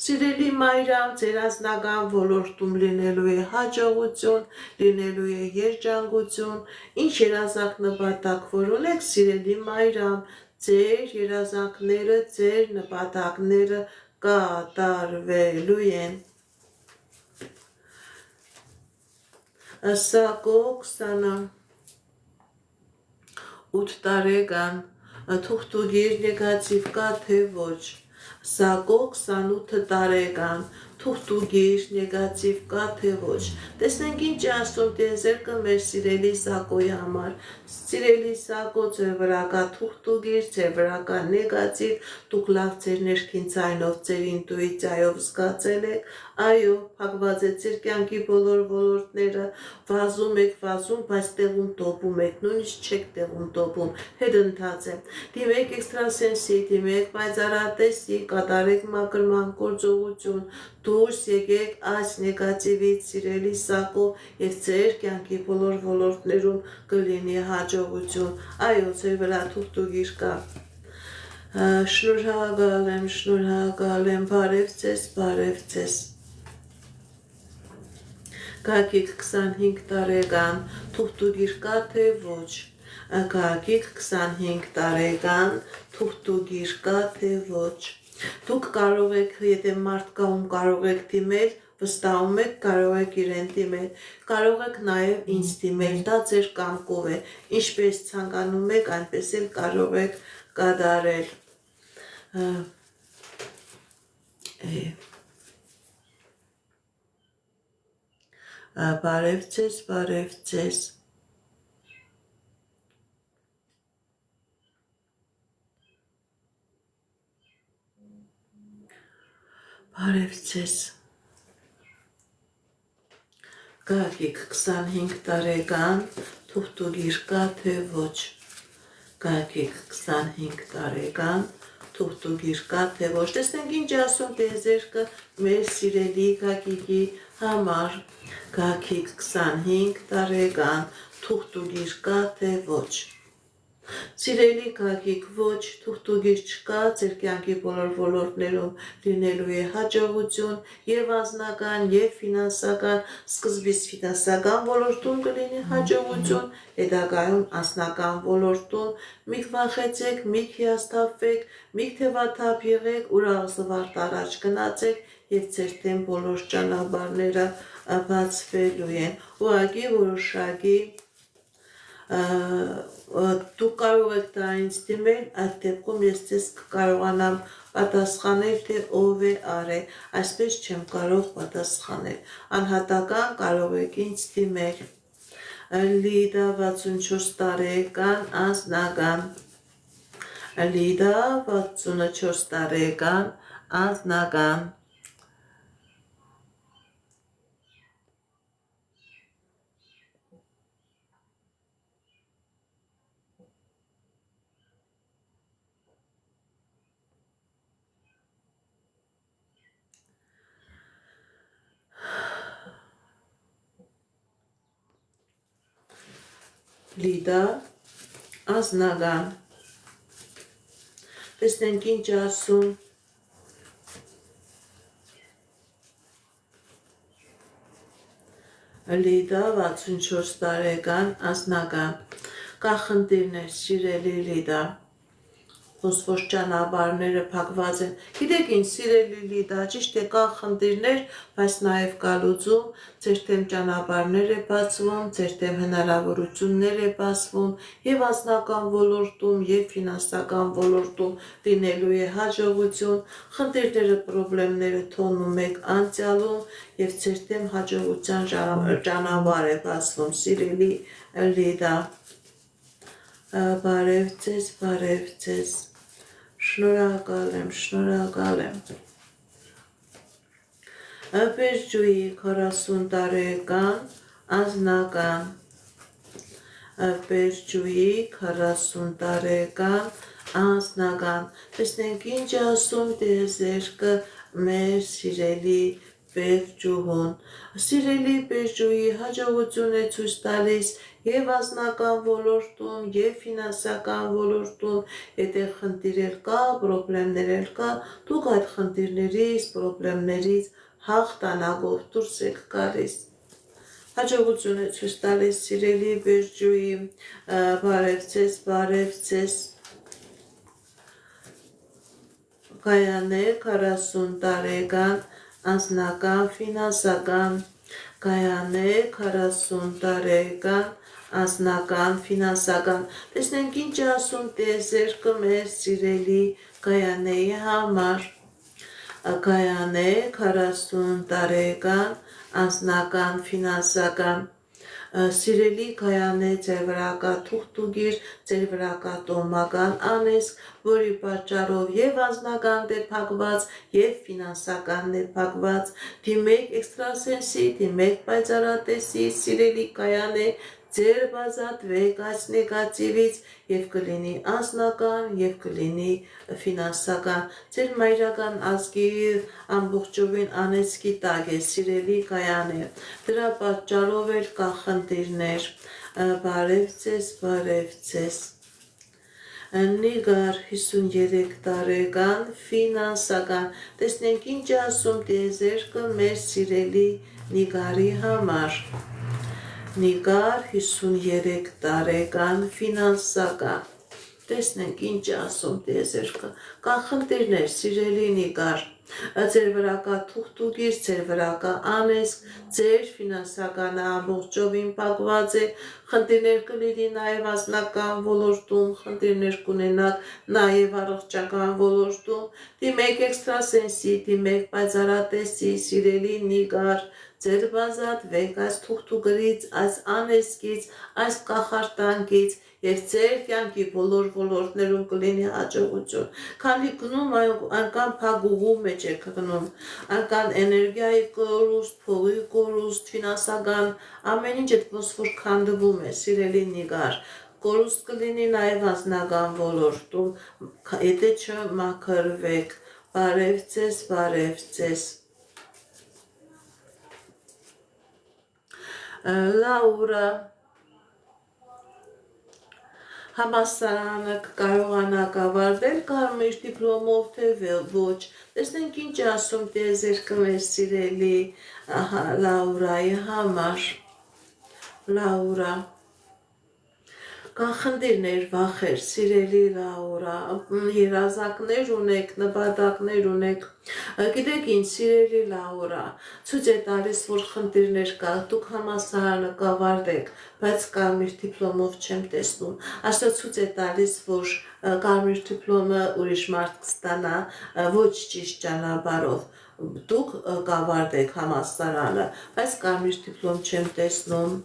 Սիրելի Մայրամ, ձեր անձնական ոլորտում լինելու է հաջողություն, լինելու է երջանկություն, ինչ երազանք նպատակ որ ունեք, սիրելի Մայրամ, ձեր երազանքները, ձեր նպատակները կատարվելու են։ Սակո 28 տարեկան թուղթուգիր նեգատիվ կա թե ոչ։ Սակո 28 տարեկան թուղթուգիր նեգատիվ կա թե ոչ։ Տեսնենք ինչ ասում Տեր մեր սիրելի Սակոյի համար։ Սիրելի Սակո, ձեր վրա կա թուղթուգիր, ձեր վրա կա նեգատիվ, դուք լավ ձեր ներքին ձայնով, ձեր ինտուիցիայով զգացել եք, այո, փակված է ձեր կյանքի բոլոր ոլորտները, վազում եք, բայց տեղում տոպում եք, նույնիսկ չեք տեղում տոպում, հետընթաց է։ Դիմեք էքստրասենսի, դիմեք պայծառատեսի, կատարեք մաքրման գործողություն, դուրս եկեք այս նեգատիվից, սիրելի Սակո, եւ ձեր կյանքի բոլոր ոլորտներում կլինի հաջողություն։ Այո, ձեր վրա թուղթուգիր կա։ Շնորհակալ եմ, բարև ձեզ։ Գագիկ 25 տարեկան թուղթուգիր կա թե ոչ։ Գագիկ 25 տարեկան թուղթուգիր կա թե ոչ։ Դուք կարող եք, եթե մարդ կա ում կարող եք դիմել, վստահում եք, կարող եք իրեն դիմել, կարող եք նաև ինձ դիմել, դա ձեր կամքով է, ինչպես ցանկանում եք, այնպես էլ կարող եք կատարել։ Բարև ձեզ, բարև ձեզ։ Բարև ձեզ։ Գագիկ 25 տարեկան թուղթուգիր կա թե ոչ։ Գագիկ 25 տարեկան թուղթուգիր կա թե ոչ։ Տեսնենք ինչ ասում տիեզերքը մեր սիրելի Գագիկի համար։ Գագիկ 25 տարեկան թուղթուգիր կա թե ոչ։ Սիրելի Գագիկ, ոչ, թուղթուգիր չկա, ձեր կյանքի բոլոր ոլորտներում լինելու է հաջողություն եւ անձնական եւ ֆինանսական, սկզբից ֆինանսական ոլորտում կլինի հաջողություն, հետագայում անձնական ոլորտում մի վախեցեք, մի հիասթափվեք, մի թևաթափ եղեք, ուրախ զվարթ առաջ գնացեք եւ ձեր դեմ բոլոր ճանապարհները բացվելու են։ Ուղղակի որոշակի դուք կարող եք դա ինձ դիմել, այդ դեպքում ես ձեզ կկարողանամ պատասխանել, թե ով է արել, այսպես չեմ կարող պատասխանել, անհատական կարող եք ինձ դիմել։ Լիդա 64 տարեկան անձնական, Լիդա 64 տարեկան անձնական, Լիդա անձնական, տեսնենք ինչ ասում։ Լիդա 64 տարեկան անձնական, կա խնդիրներ, սիրելի Լիդա, ոնց ճանապարհները փակված են։ Գիտեք ինչ, սիրելի Լիդա, ճիշտ է, կա խնդիրներ, բայց նաև կա լուծում, ձեր դեմ ճանապարհներ է բացվում, ձեր դեմ հնարավորություններ է բացվում, եւ անձնական ոլորտում, եւ ֆինանսական ոլորտում լինելու է հաջողություն, խնդիրները, պրոբլեմները թողնում եք անցյալում եւ ձեր դեմ հաջողության ճանապարհ է բացվում, սիրելի Լիդա։ Բարև ձեզ, բարև ձեզ։ Շնորհակալ եմ, շնորհակալ եմ։ Բերջուի 40 տարեկան անձնական, Բերջուի 40 տարեկան անձնական, տեսնենք ինչ ասում տիեզերքը մեր սիրելի Բերջուհուն։ Սիրելի Բերջուի հաջողություն է ցույց տալիս եւ անձնական ոլորտում, եւ ֆինանսական ոլորտում, եթե խնդիրներ կա, պրոբլեմներ կա, դուք այդ խնդիրներից, պրոբլեմներից հաղթանակով դուրս եք գալիս։ Հաջողություն է ցույց տալիս սիրելի Բերջուի, բարև ձեզ, բարև ձեզ։ Գայանե 40 տարեկան անձնական, ֆինանսական, Գայանե 40 տարեկան անձնական, ֆինանսական, տեսնենք ինչ ասում տիեզերքը մեր սիրելի Գայանեի համար։ Գայանե 40 տարեկան անձնական, ֆինանսական, սիրելի Գայանե, ձեր վրա կա թուղթուգիր, ձեր վրա կա տոհմական անեծք, որի պատճառով եւ անձնական է փակված, եւ ֆինանսական է փակված, դիմեք էքստրասենսի, դիմեք պայծառատեսի, սիրելի Գայանե, ձեր բազատվեք այս նեգատիվից եւ կլինի անձնական եւ կլինի ֆինանսական, ձեր մայրական ազգի ամբողջովին անեծքի տակ է, սիրելի Գայանե, դրա պատճառով էլ կա խնդիրներ, բարև ձեզ, բարև ձեզ։ Նիգար 53 տարեկան ֆինանսական տեսնենք ինչ ասում տիեզերքը մեր սիրելի Նիգարի համար Նիգար 53 տարեկան ֆինանսական տեսնենք ինչ ասում տիեզերքը կան խնդիրներ սիրելի Նիգար ձեր վրա կա թուղթուգիր, ձեր վրա կա անեսք, ձեր ֆինանսականը ամբողջովին փակված է, խնդիրներ կլինի նաև անձնական ոլորտում, խնդիրներ կունենաք նաև առողջական ոլորտում, դիմեք էքստրասենսի, դիմեք պայծառատեսի, սիրելի Նիգար, ձեր բազատվեք այս թուղթուգրից, այս անեսքից, այս կախարտանքից և ձեր կյանքի բոլոր ոլորտներում կլինի հաջողություն, քանի գնում այնքան փակուղու մեջ եք գնում, այնքան էներգիայի կորուստ, փողի կորուստ, ֆինանսական ամեն ինչ այդ ոնց որ քանդվում է, սիրելի Նիգար, կորուստ կլինի նաև անձնական ոլորտում, եթե չմաքրվեք, բարև ձեզ, բարև ձեզ։ Լաուրա համալսարանը կարողանա կավարտել կարմիր դիպլոմով թե ոչ, տեսնենք ինչ ասում տիեզերքը մեր սիրելի Լաուրայի համար, Լաուրա կան խնդիրներ, վախեր, սիրելի Լաուրա, երազանքներ ունեք, նպատակներ ունեք, գիտեք ինչ, սիրելի Լաուրա, ցույց է տալիս, որ խնդիրներ կա, դուք համալսարանը կավարտեք, բայց կարմիր դիպլոմով չեմ տեսնում, asta ցույց է տալիս, որ կարմիր դիպլոմը ուրիշ մարդ կստանա, ոչ ճիշտ ճանապարհով, դուք կավարտեք համալսարանը, բայց կարմիր դիպլոմ չեմ տեսնում,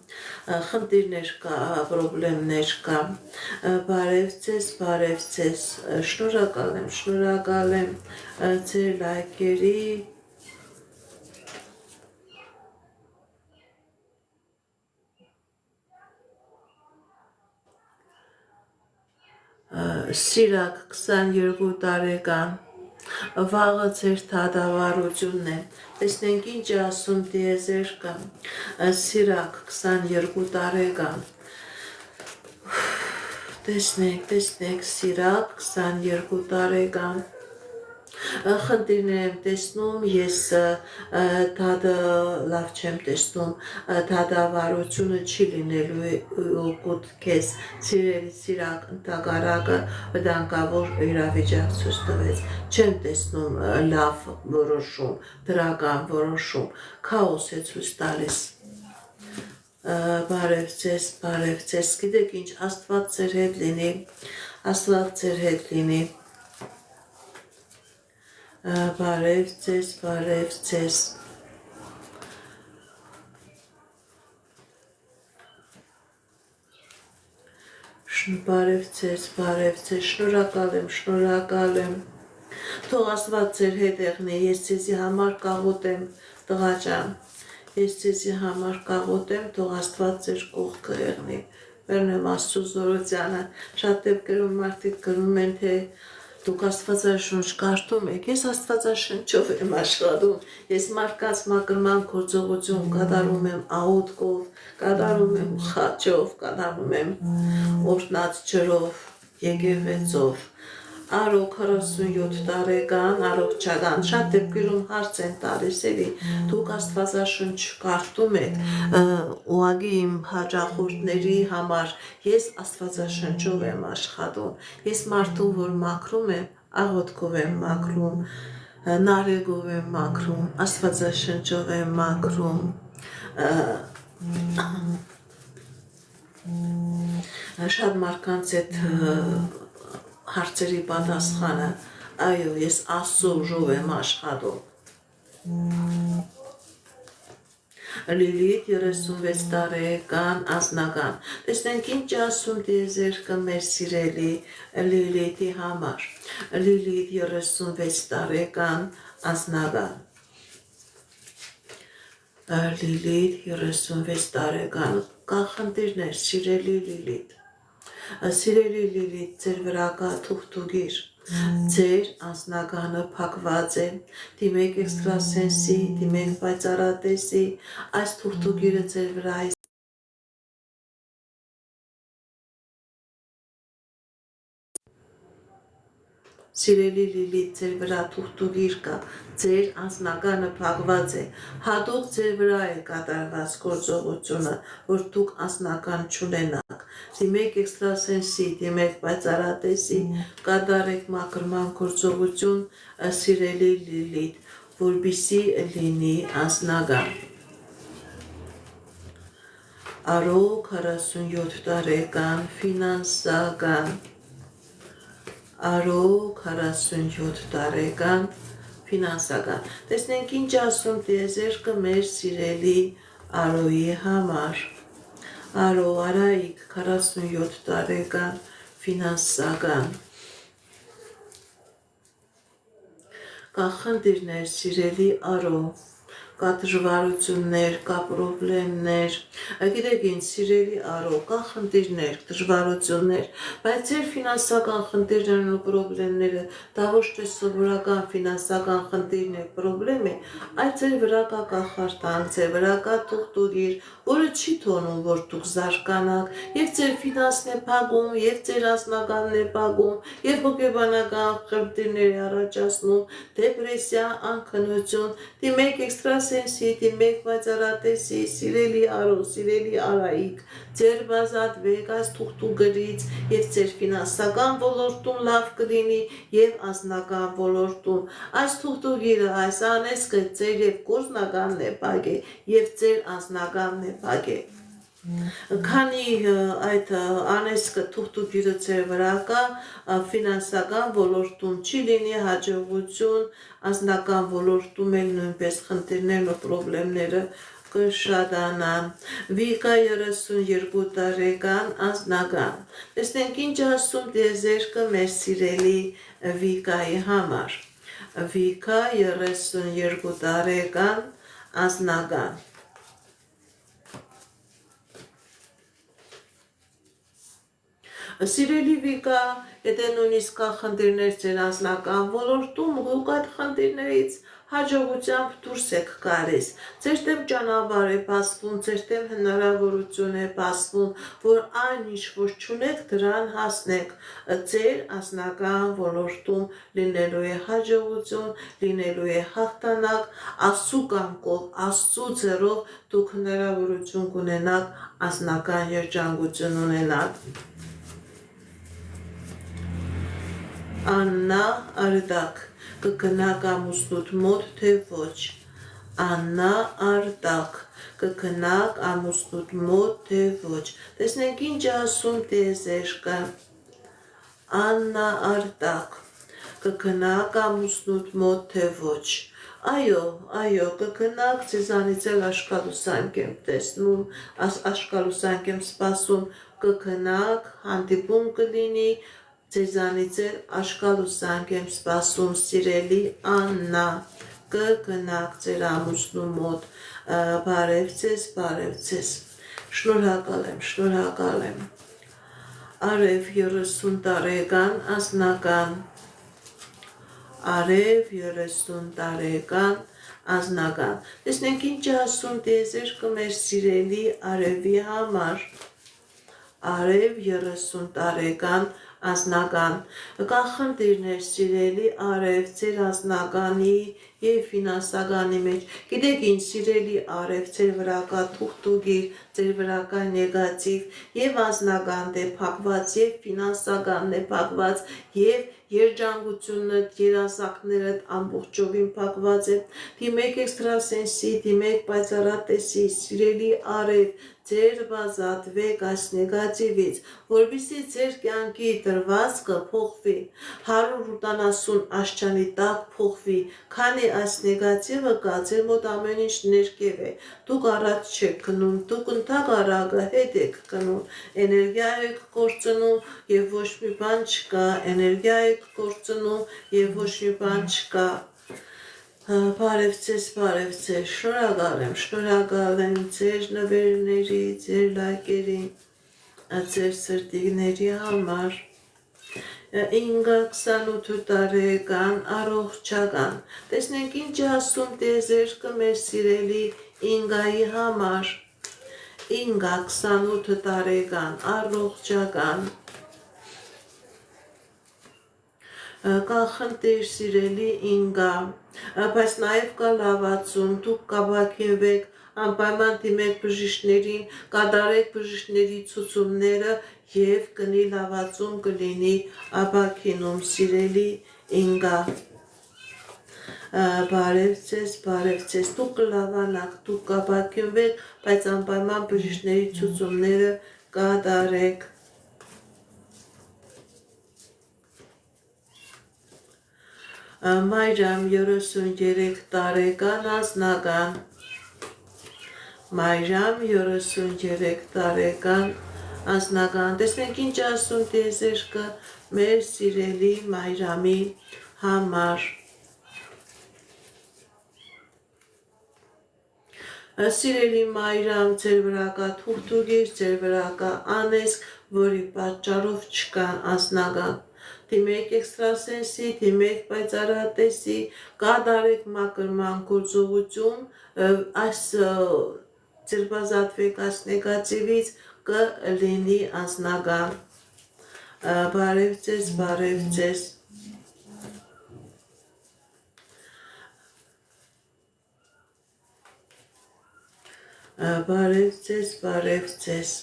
խնդիրներ կա, պրոբլեմներ կա, բարև ձեզ, շնորհակալ եմ ձեր լայքերի, Սիրակ 22 տարեկան, վաղը ձեր թադավարությունն է, տեսնենք ինչ ասում տիեզերքը, Սիրակ 22 տարեկան, տեսնենք Սիրակ 22 տարեկան, խնդիրներ եմ տեսնում, ես թադը լավ չեմ տեսնում, թադավարությունը չի լինելու օգուտ քեզ, սիրելի Սիրակ ընդհակառակը վտանգավոր իրավիճակ ցույց տվեց, չեմ տեսնում լավ որոշում, դրական որոշում, քաոս է ցույց տալիս, բարև ձեզ, գիտեք ինչ, Աստված ձեր հետ լինի, Աստված ձեր հետ լինի, բարև ձեզ, շնորհակալ եմ, թող Աստված ձեր հետ եղնի, ես ձեզի համար կաղոթեմ, տղա ջան, ես ձեզի համար կաղոթեմ, թող Աստված ձեր կողքը եղնի, վերնեմ Աստծո զորությանը, շատ դեպքերում մարդիկ գրում են, թե դուք Աստվածաշունչ կարդում եք, ես Աստվածաշնչով եմ աշխատում, ես մարդկանց մաքրման գործողություն կատարում եմ աղոթքով, կատարում եմ խաչով, կատարում եմ օրհնած ջրով, եկեղեցով, Արոք 47 տարեկան, առողջական, շատ դեպքերում հարց են տալիս, էլի, դուք Աստվածաշունչ կարդում եք, ուղղակի իմ հաճախորդների համար, ես Աստվածաշնչով եմ աշխատում, ես մարդուն, որ մաքրում եմ, աղոթքով եմ մաքրում, նարեկով եմ մաքրում, Աստվածաշնչով եմ մաքրում, շատ մարդկանց այդ հարցերի պատասխանը, այո, ես Աստծո ուժով եմ աշխատում, Լիլիթ 36 տարեկան անձնական, տեսնենք ինչ ասում տիեզերքը մեր սիրելի Լիլիթի համար, Լիլիթ 36 տարեկան անձնական, Լիլիթ 36 տարեկան, կա խնդիրներ, սիրելի Լիլիթ, Սիրելի Լիլիթ, ձեր վրա կա թուղթուգիր, ձեր անձնականը փակված է, դիմեք էքստրասենսի, դիմեք պայծառատեսի, այս թուղթուգիրը ձեր վրա է Սիրելի Լիլիթ, ձեր վրա թուղթուգիր կա, ձեր անձնականը փակված է, հատուկ ձեր վրա է կատարված գործողությունը, որ դուք անձնական չունենաք։ Դիմեք էքստրասենսի, դիմեք պայծառատեսի, կատարեք մաքրման գործողություն, սիրելի Լիլիթ, որպեսզի լինի անձնական։ Արոք 47 տարեկան ֆինանսական, Արոք 47 տարեկան ֆինանսական։ Տեսնենք ինչ ասում տիեզերքը մեր սիրելի Արոյի համար։ Արո Արայիկ 47 տարեկան ֆինանսական։ Կա խնդիրներ, սիրելի Արո, կա դժվարություններ, կա պրոբլեմներ, գիտեք ինչ, սիրելի Արո, կա խնդիրներ, դժվարություններ, բայց ձեր ֆինանսական խնդիրներն ու պրոբլեմները դա ոչ թե սովորական ֆինանսական խնդիրն է, պրոբլեմ է, այլ ձեր վրա կա կախարդանք, ձեր վրա կա թուղթուգիր, որը չի թողնում, որ դուք զարկանաք, եւ ձեր ֆինանսն է փակում, եւ ձեր անձնականն է փակում, եւ հոգեբանական խնդիրներ է առաջացնում, դեպրեսիա, անքնություն, դիմեք էքստրասենսի, դիմեք պայծառատեսի, սիրելի Արո, սիրելի Արայիկ, ձեր բազատվեք այս թուղթուգրից եւ ձեր ֆինանսական ոլորտում լավ կլինի եւ անձնական ոլորտում։ Այս թուղթուգիրը, այս անեծքը ձեր եւ գործնականն է փակե եւ ձեր անձնականն է փակե։ Քանի այդ անեծքը թուղթուգիրը ձեր վրա կա, ֆինանսական ոլորտում չի լինի հաջողություն, անձնական ոլորտում էլ նույնպես խնդիրներն ու պրոբլեմները կշատանան։ Վիկա 32 տարեկան անձնական։ Տեսնենք ինչ ասում տիեզերքը մեր սիրելի Վիկայի համար։ Վիկա 32 տարեկան անձնական։ Սիրելի Վիկա, եթե նույնիսկ կա խնդիրներ ձեր անձնական ոլորտում, դուք այդ խնդիրներից հաջողությամբ դուրս եք գալիս։ Ձեր դեմ ճանապարհ է բացվում, ձեր դեմ հնարավորություն է բացվում, որ այն ինչ որ չունեք, դրան հասնեք։ Ձեր անձնական ոլորտում լինելու է հաջողություն, լինելու է հաղթանակ, Աստծու կամքով, Աստծու ձեռով դուք հնարավորություն կունենաք անձնական երջանկություն ունենալ։ Աննա Արդակ, կգնաք ամուսնուդ մոտ, թե ոչ։ Աննա Արդակ, կգնաք ամուսնուդ մոտ, թե ոչ։ Տեսնենք ինչ ասում տիեզերքը։ Աննա Արդակ, կգնաք ամուսնուդ մոտ, թե ոչ։ Այո, կգնաք, ձեզանից էլ աշկալուսանք եմ տեսնում, աշկալուսանք եմ սպասում, կգնաք, հանդիպում կլինի, ձեզանից էլ աշկալուսանք եմ սպասում, սիրելի Աննա, կգնաք ձեր ամուսնու մոտ, բարև ձեզ, շնորհակալ եմ, Արև 30 տարեկան անձնական, Արև 30 տարեկան անձնական, տեսնենք ինչ ասում տիեզերքը մեր սիրելի Արևի համար, Արև 30 տարեկան անձնական, կա խնդիրներ սիրելի Արև ձեր անձնականի եւ ֆինանսականի մեջ, գիտեք ինչ սիրելի Արև ձեր վրա կա թուղթուգիր, ձեր վրա կա նեգատիվ եւ անձնականն է փակված եւ ֆինանսականն է փակված եւ երջանկությունը, երազանքներդ ամբողջովին փակված է։ Դիմեք էքստրասենսի, դիմեք պայծառատեսի, սիրելի Արև, ձեր բազատվեք այս նեգատիվից, որպեսզի ձեր կյանքի դրվածքը փոխվի, 180 աշճանի տակ փոխվի, քանի այս նեգատիվը կա, ձեր մոտ ամեն ինչ ներքև է, դուք առաջ չեք գնում, դուք ընդհակառակը հետ եք գնում, էներգիա եք կորցնում եւ ոչ մի բան չկա, էներգիա եք կորցնում եւ ոչ մի բան չկա։ Բարև ձեզ, շնորհակալ եմ ձեր նվերների, ձեր լայքերի, ձեր սրտիկների համար։ Ինգա 28 տարեկան առողջական, տեսնենք ինչ ասում տիեզերքը մեր սիրելի Ինգայի համար, Ինգա 28 տարեկան առողջական, կանխնդիր սիրելի ինգա, բայց նաև կա լավացում, դուք կապակինվեք, անպայման դիմեք բժիշկներին, կատարեք բժիշկների ցուցումները և կնի լավացում կլինի ապակինում սիրելի ինգա։ Բարև ձեզ, դուք կլավանաք, դուք կապակինվեք, բայց անպայման բժիշկների ցուցումները կատարեք։ Մայրամ 33 տարեկան անձնական, Մայրամ 33 տարեկան անձնական, տեսնենք ինչ ասում տիեզերքը մեր սիրելի Մայրամի համար։ Սիրելի Մայրամ, ձեր վրա կա թուղթուգիր, ձեր վրա կա անեզք, որի պատճառով չկա անձնական։ Դիմեք էքստրասենսի, դիմեք պայծառատեսի, կատարեք մաքրման գործողություն, այս ձերբազատվեք այս նեգատիվից կլինի անձնական։ Բարև ձեզ, բարև ձեզ։ Բարև ձեզ, բարև ձեզ։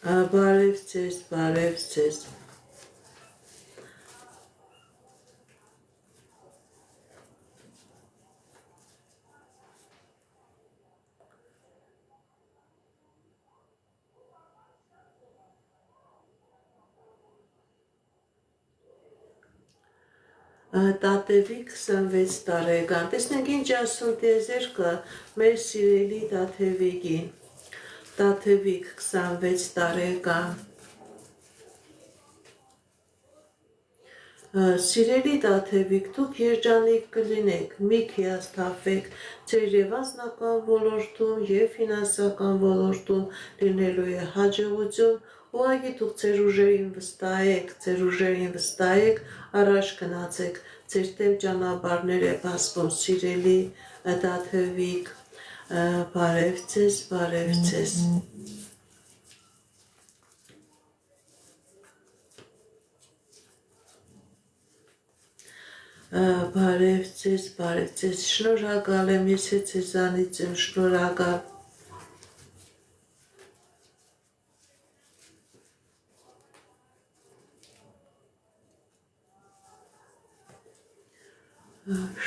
Բարև ձեզ, բարև ձեզ։ Տատևի 26 տարեկան, տեսնենք ինչ ասում տիեզերքը մեր սիրելի Տաթևիկին, Տաթևիկ 26 տարեկան, սիրելի Տաթևիկ, դուք երջանիկ կլինեք, մի հիասթափվեք, ձեր եւ անձնական ոլորտում եւ ֆինանսական ոլորտում լինելու է հաջողություն, ուղղակի դուք ձեր ուժերին վստահեք, առաջ գնացեք, ձեր դեմ ճանապարհներ է բացվում, սիրելի Տաթևիկ, բարև ձեզ, բարև ձեզ։ Բարև ձեզ, շնորհակալ եմ, ես ձեզանից եմ շնորհակալ։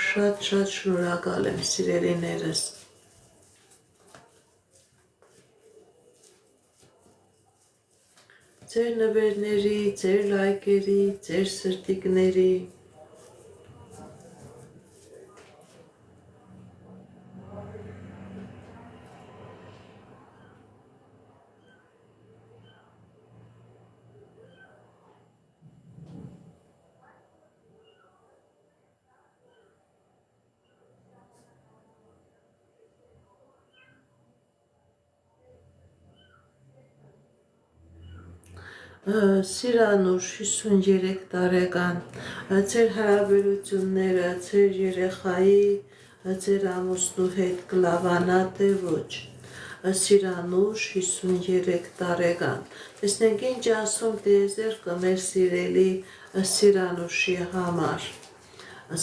Շատ շնորհակալ եմ, սիրելիներս։ Ձեր նվերների, ձեր լայքերի, ձեր սրտիկների։ Սիրանուշ 53 տարեկան, ձեր հարաբերությունները, ձեր երեխայի, ձեր ամուսնու հետ կլավանա թե ոչ։ Սիրանուշ 53 տարեկան, տեսնենք ինչ ասում տիեզերքը մեր սիրելի Սիրանուշի համար։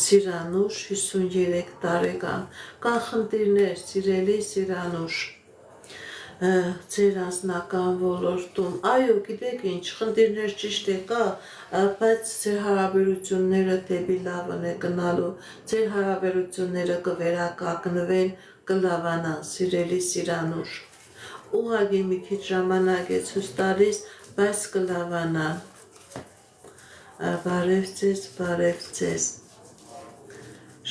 Սիրանուշ 53 տարեկան, կան խնդիրներ, սիրելի Սիրանուշ, ձեր անձնական ոլորտում, այո, գիտեք ինչ, խնդիրներ ճիշտ է կա, բայց ձեր հարաբերությունները դեպի լավն է գնալու, ձեր հարաբերությունները կվերականգնվեն, կլավանան, սիրելի Սիրանուշ, ուղղակի մի քիչ ժամանակ է ցույց տալիս, բայց կլավանան։ Բարև ձեզ, բարև ձեզ։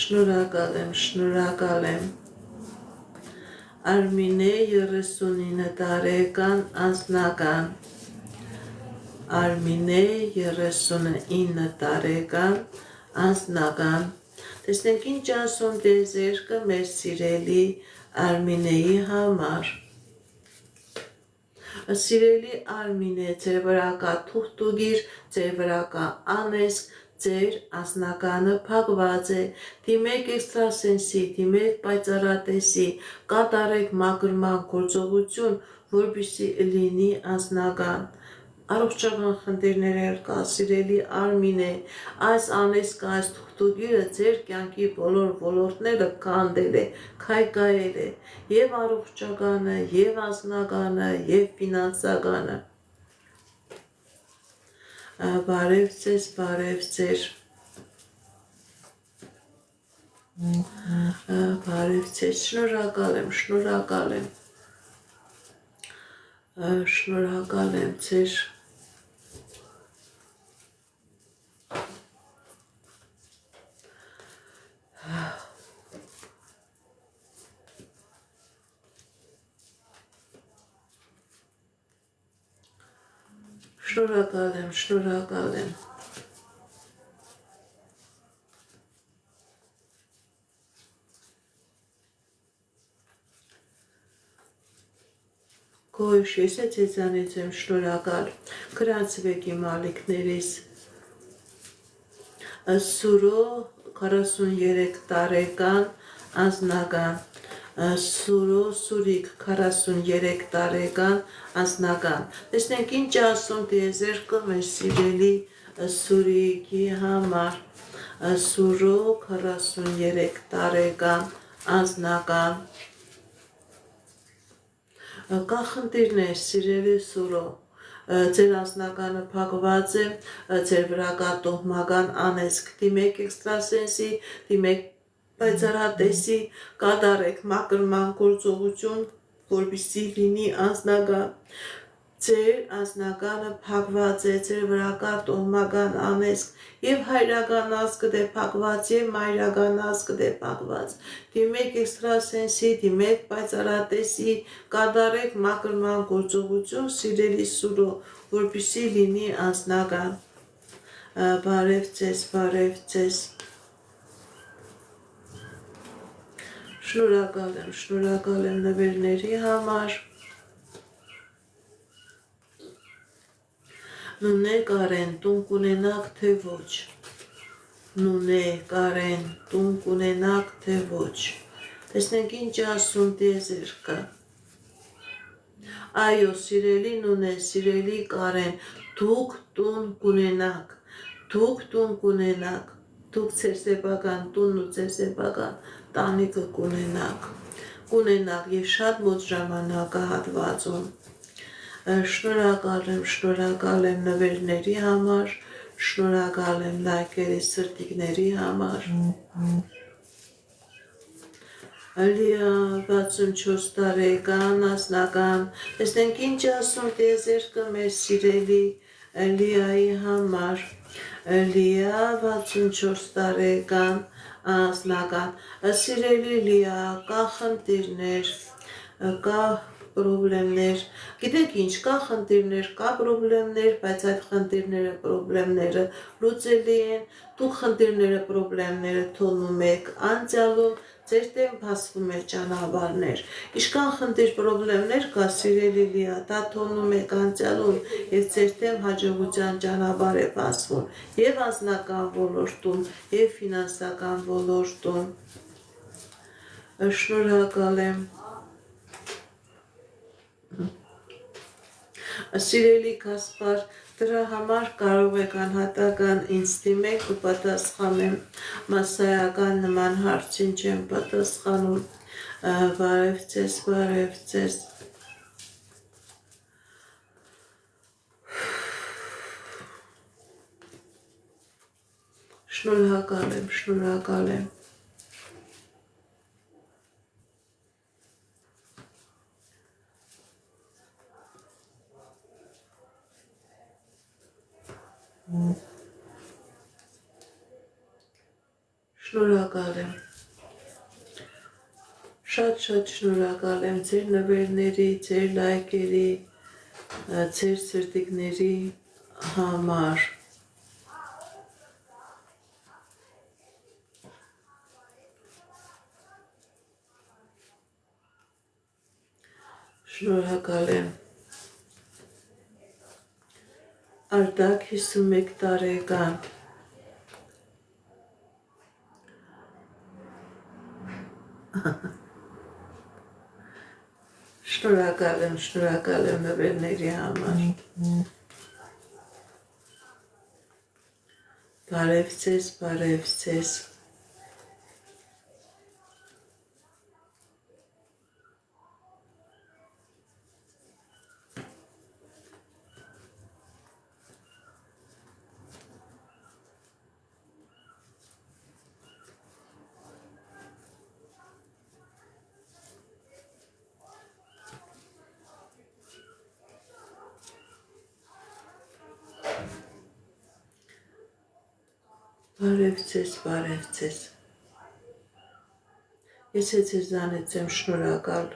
Շնորհակալ եմ։ Արմինե 39 տարեկան անձնական, Արմինե 39 տարեկան անձնական, տեսնենք ինչ ասում տիեզերքը մեր սիրելի Արմինեի համար։ Սիրելի Արմինե, ձեր վրա կա թուղթուգիր, ձեր վրա կա անեզք, ձեր անձնականը փակված է, դիմեք էքստրասենսի, դիմեք պայծառատեսի, կատարեք մաքրման գործողություն, որպեսզի լինի անձնական առողջական խնդիրներ կա, սիրելի Արմինե, այս անեսկա, այս թուղթուկիրը ձեր կյանքի բոլոր ոլորտները քանդել է, քայքայել է, եւ առողջականը, եւ անձնականը, եւ ֆինանսականը։ Բարև ձեզ, բարև ձեր։ Բարև ձեզ, շնորհակալ եմ, շնորհակալ եմ։ Շնորհակալ եմ ձեր շնորհակալ եմ, շնորհակալ եմ։ Գոյշ, ես է ձեզանից եմ շնորհակալ, գրանցվեք իմ ալիքներից։ Սուրո 43 տարեկան անձնական, Սուրիկ 43 տարեկան անձնական։ Տեսնենք ինչ ասում տիեզերքը մեր սիրելի Սուրիկի համար, Սուրո 43 տարեկան անձնական։ Կա խնդիրներ, սիրելի Սուրո, ձեր անձնականը փակված է, ձեր վրա կա տոհմական անեծք, դիմեք էքստրասենսի, դիմեք պայծառատեսի, կատարեք մաքրման գործողություն, որպեսզի լինի անձնական, ձեր անձնականը փակված է, ձեր վրա կա տոհմական անեծք, եւ հայրական ազգը դե փակված, եւ մայրական ազգը դե փակված, դիմեք էքստրասենսի, դիմեք պայծառատեսի, կատարեք մաքրման գործողություն, սիրելի Սուրո, որպեսզի լինի անձնական։ Բարև ձեզ, բարև ձեզ։ Շնորհակալ եմ նվերների համար։ Նունե Կարեն, տուն կունենաք թե ոչ։ Նունե Կարեն, տուն կունենաք թե ոչ։ Տեսնենք ինչ ասում տիեզերքը։ Այո, սիրելի Նունե, սիրելի Կարեն, դուք տուն կունենաք, դուք տուն կունենաք, դուք ձեր սեփական տունն ու ձեր սեփական տանիքը կունենաք եւ շատ մոտ ժամանակահատվածում։ Շնորհակալ եմ նվերների համար, շնորհակալ եմ լայքերի սրտիկների համար։ Ալիա 64 տարեկան անձնական, տեսնենք ինչ ասում տիեզերքը մեր սիրելի Լիայի համար, Լիա 64 տարեկան անձնական, սիրելի Լիա, կա խնդիրներ, կա պրոբլեմներ, գիտեք ինչ, կա խնդիրներ, կա պրոբլեմներ, բայց այդ խնդիրները, պրոբլեմները լուծելի են, դուք խնդիրները, պրոբլեմները թողնում եք անցյալում, ձեր դեմ բացվում է ճանապարհներ, ինչքան խնդիր պրոբլեմներ կա, սիրելի Լիա, դա թողնում եք անցյալում եւ ձեր դեմ հաջողության ճանապարհ է բացվում, եւ անձնական ոլորտում, եւ ֆինանսական ոլորտում։ Շնորհակալ եմ։ Սիրելի Կասպար, դրա համար կարող եք անհատական ինձ դիմեք ու պատասխանեմ, մասսայական նման հարցին չեմ պատասխանում։ Բարև ձեզ, բարև ձեզ։ Շնորհակալ եմ։ Շնորհակալ եմ։ Շատ շնորհակալ եմ ձեր նվերների, ձեր լայքերի, ձեր սրտիկների համար։ Շնորհակալ եմ։ Արտակ 51 տարեկան, Շնորհակալ եմ նվերների համար։ Բարև ձեզ, բարև ձեզ։ Բարև ձեզ, բարև ձեզ։ Ես ձեզանից եմ շնորհակալ։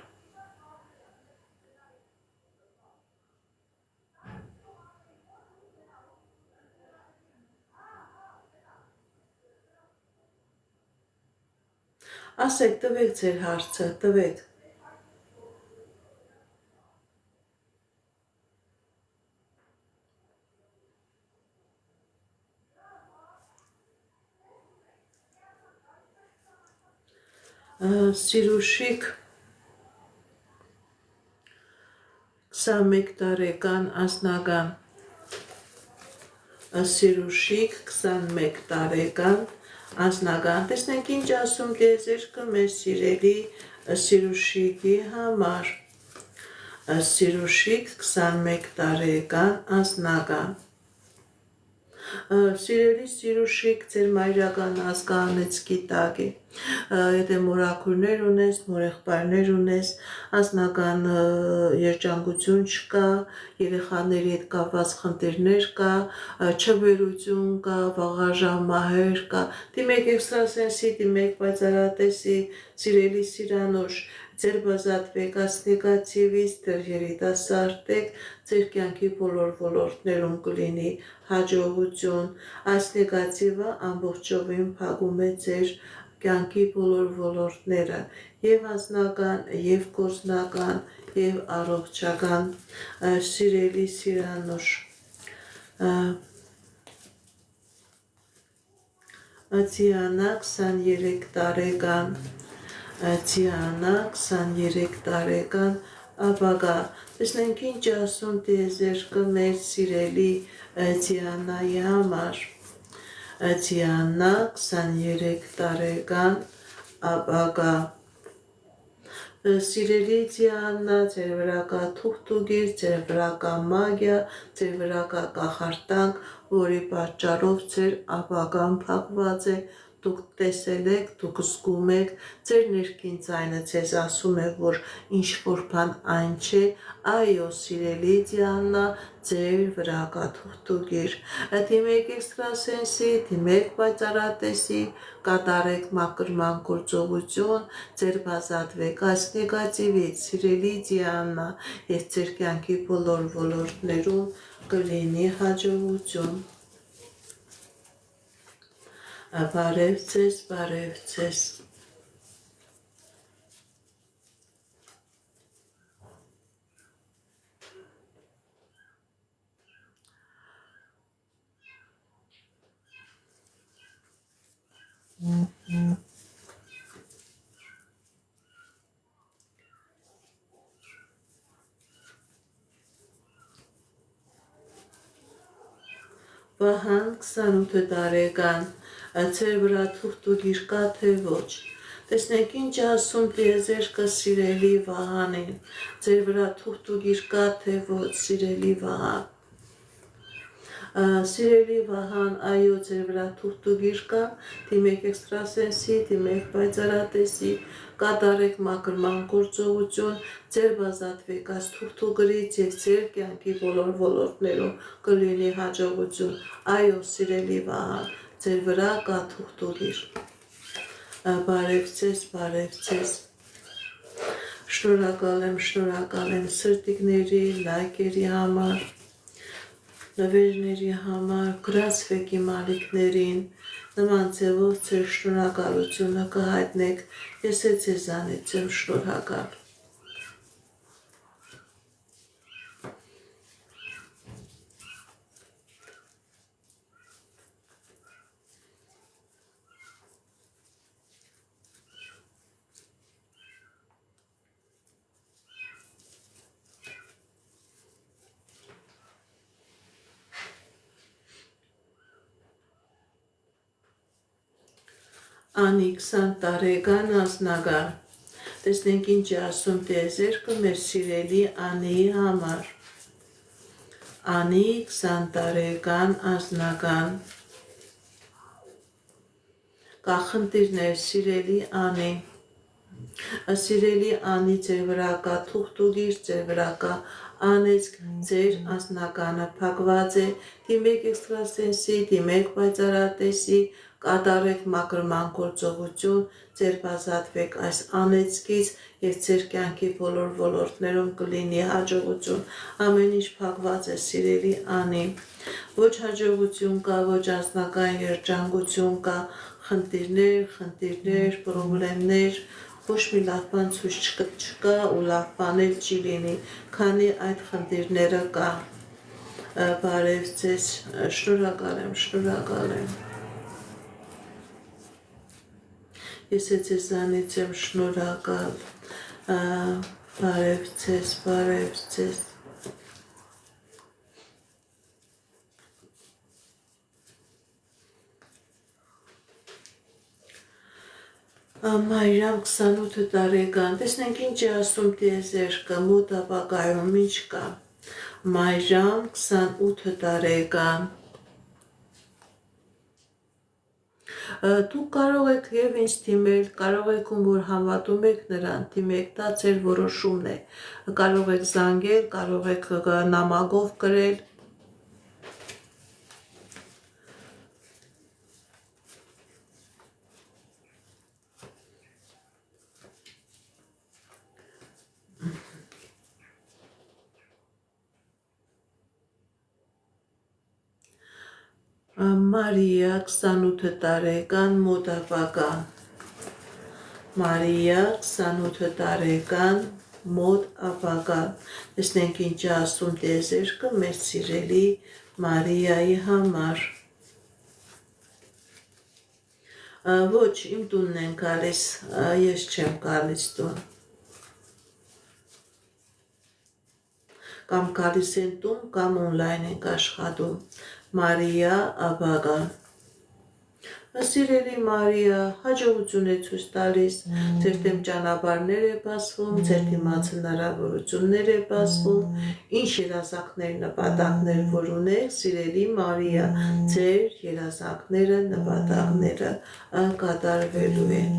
Ասեք, տվեք ձեր հարցը, տվեք։ Սիրուշիկ 21 տարեկան անձնական Սիրուշիկ 21 տարեկան անձնական տեսնենք ինչ ասում տիեզերքը մեր սիրելի Սիրուշիկի համար Սիրուշիկ 21 տարեկան անձնական Սիրելի Սիրուշիկ, ձեր մայրական ազգանեցքի տակ է, եթե մորաքուրներ ունես, մորեղբայրներ ունես, անձնական երջանկություն չկա, երեխաների հետ կապված խնդիրներ կա, չվերություն կա, վաղաժամ մահեր կա, դիմեք էքստրասենսի, դիմեք պայծառատեսի, սիրելի Սիրանուշ, ձեր բազատվեք այս նեգատիվից, դեռ երիտասարդ եք, ձեր կյանքի բոլոր ոլորտներում կլինի հաջողություն, այս նեգատիվը ամբողջովին փակում է ձեր կյանքի բոլոր ոլորտները, եւ անձնական, եւ գործնական, եւ առողջական, սիրելի Սիրանուշ, Դիանա 23 տարեկան, Դիանա 23 տարեկան, ապագա, տեսնենք ինչ ասում տիեզերքը մեր սիրելի Դիանայի համար, Դիանա 23 տարեկան, ապագա, Սիրելի Դիանա, ձեր վրա կա թուղթուգիր, ձեր վրա կա մագիա, ձեր վրա կա կախարդանք, որի պատճառով ձեր ապագան փակված է, դուք տեսել եք, դուք զգում եք, ձեր ներքին ձայնը ձեզ ասում է, որ ինչ որ բան այն չէ, այո, սիրելի Դիանա, ձեր վրա կա թուղթուգիր, դիմեք էքստրասենսի, դիմեք պայծառատեսի, կատարեք մաքրման գործողություն, ձեր բազատվեք այս նեգատիվից, սիրելի Դիանա, եւ ձեր կյանքի բոլոր ոլորտներում կլինի հաջողություն։ Բարև ձեզ, բարև ձեզ։ Վահան 28 տարեկան, ձեր վրա թուղթուգիր կա թե ոչ։ Տեսնենք ինչ ասում տիեզերքը սիրելի Վահանին, ձեր վրա թուղթուգիր կա թե ոչ, սիրելի Վահան։ Սիրելի Վահան, այո, ձեր վրա թուղթուգիր կա, դիմեք էքստրասենսի, դիմեք պայծառատեսի, կատարեք մաքրման գործողություն, ձեր բազատվեք այս թուղթուգրից եւ ձեր կյանքի բոլոր ոլորտներում կլինի հաջողություն։ Այո, սիրելի Վահան, ձեր վրա կա թուղթուգիր։ Բարև ձեզ, բարև ձեզ։ Շնորհակալ եմ սրտիկների, լայքերի համար, նվերների համար, գրացվեք իմ ալիքներին, նման ձևով ձեր շնորհակալությունը կհայտնեք, ես ձեզանից եմ շնորհակալ։ Անի 20 տարեկան անձնական։ Տեսնենք ինչ է ասում տիեզերքը մեր սիրելի Անիի համար։ Անի 20 տարեկան անձնական։ Կա խնդիրներ, սիրելի Անի։ Սիրելի Անի, ձեր վրա կա թուղթուգիր, ձեր վրա կա անեծք, ձեր անձնականը փակված է, դիմեք էքստրասենսի, դիմեք պայծառատեսի, կատարեք մաքրման գործողություն, ձերբազատվեք այս անեծքից և ձեր կյանքի բոլոր ոլորտներում կլինի հաջողություն, ամեն ինչ փակված է, սիրելի Անի, ոչ հաջողություն կա, ոչ անձնական երջանկություն կա, խնդիրներ, պրոբլեմներ, ոչ մի լավ բան ցույց չկա ու լավ բան էլ չի լինի, քանի այդ խնդիրները կա։ Բարև ձեզ, շնորհակալ եմ։ Ես ձեզանից եմ շնորհակալ։ Բարև ձեզ։ Մայրամ 28 տարեկան, տեսնենք ինչ է ասում տիեզերքը, մոտ ապագայում ինչ կա։ Մայրամ 28 տարեկան։ Դուք կարող եք և ինձ թիմել, կարող եք ում որ համատում եք նրան, թիմեք, դա ձեր որոշումն է, կարող եք զանգել, կարող եք նամակով գրել, Մարիա 28 տարեկան մոտ ապագա։ Մարիա 28 տարեկան մոտ ապագա։ Տեսնենք ինչ է ասում տիեզերքը մեր սիրելի Մարիայի համար։ Ոչ, իմ տունն են գալիս, ես չեմ գալիս տուն։ Կամ գալիս են տուն, կամ օնլայն ենք աշխատում։ Մարիա ապագա։ Սիրելի Մարիա, հաջողություն է ցույց տալիս, ձեր դեմ ճանապարհներ է բացվում, ձեր դիմաց հնարավորություններ է բացվում, ինչ երազանքներ, նպատակներ որ ունեք, սիրելի Մարիա, ձեր երազանքները, նպատակները կատարվելու են։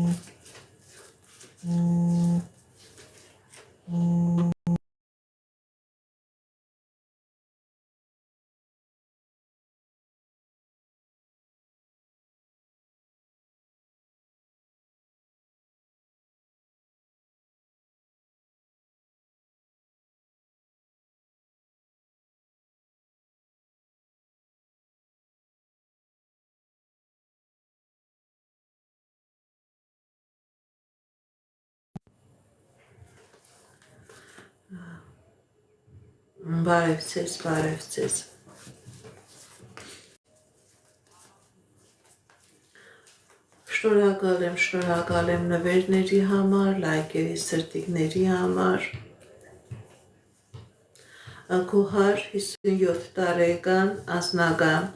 Բարև ձեզ։ Շնորհակալ եմ նվերների համար, լայքերի, սրտիկների համար։ Քոհար 57 տարեկան անձնական։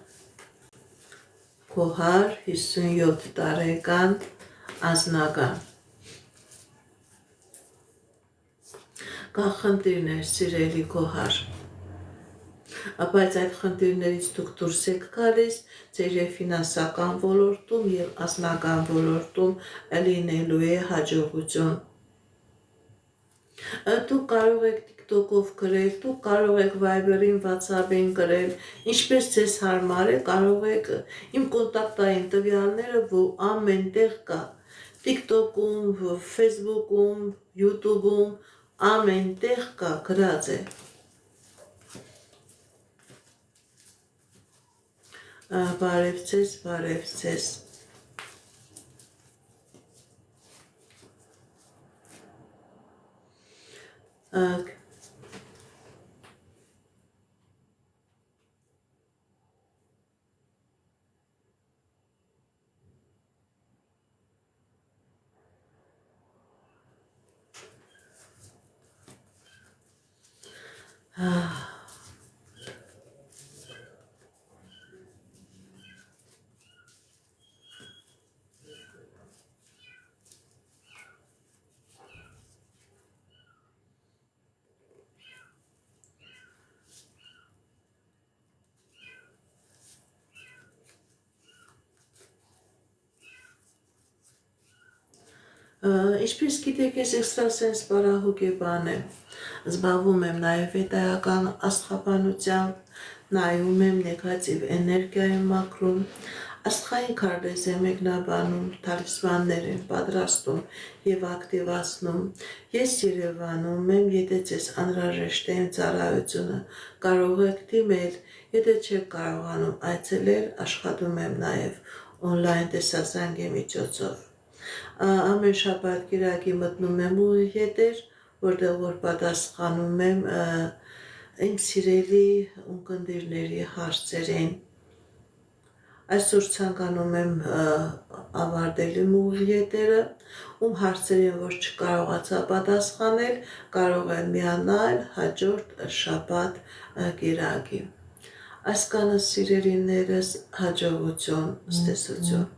Քոհար 57 տարեկան անձնական։ Կա խնդիրներ, սիրելի Քոհար, բայց այդ խնդիրներից դուք դուրս եք գալիս, ձեր և ֆինանսական ոլորտում և անձնական ոլորտում լինելու է հաջողություն։ Դուք կարող եք TikTok-ով գրել, դուք կարող եք Viber-ին, WhatsApp-ին գրել, ինչպես ձեզ հարմար է, կարող եք իմ կոնտակտային տվյալները, որ ամեն տեղ կա, TikTok-ում, Facebook-ում, YouTube-ում, ամեն տեղ կա, գրած է։ Բարև ձեզ։ Ինչպես գիտեք, ես էքստրասենս բարահուկ է բան եմ, զբաղվում եմ նաև վեդայական աստղաբանությամբ, նայում եմ նեգատիվ էներգիայի մակրում, աստղային քարտեզ եմ մեկնաբանում, թալիսմաններ եմ պատրաստում եւ ակտիվացնում։ Ես Երևանում եմ, եթե ձեզ անհրաժեշտ է իմ ծառայությունը, կարող եք դիմել, եթե չեք կարողանում այցելել, աշխատում եմ նաև օնլայն տեսազանգի միջոցով։ Ամեն շաբաթ կիրակի մտնում եմ ուղիղ, որտեղ որ պատասխանում եմ իմ սիրելի ունկնդիրների հարցերին։ Այսօր ցանկանում եմ ավարտել իմ ուղիղ, ում հարցերին որ չկարողացա պատասխանել, կարող եմ միանալ հաջորդ շաբաթ կիրակի։ Այսքանը սիրելիներս, հաջողություն, ցտեսություն։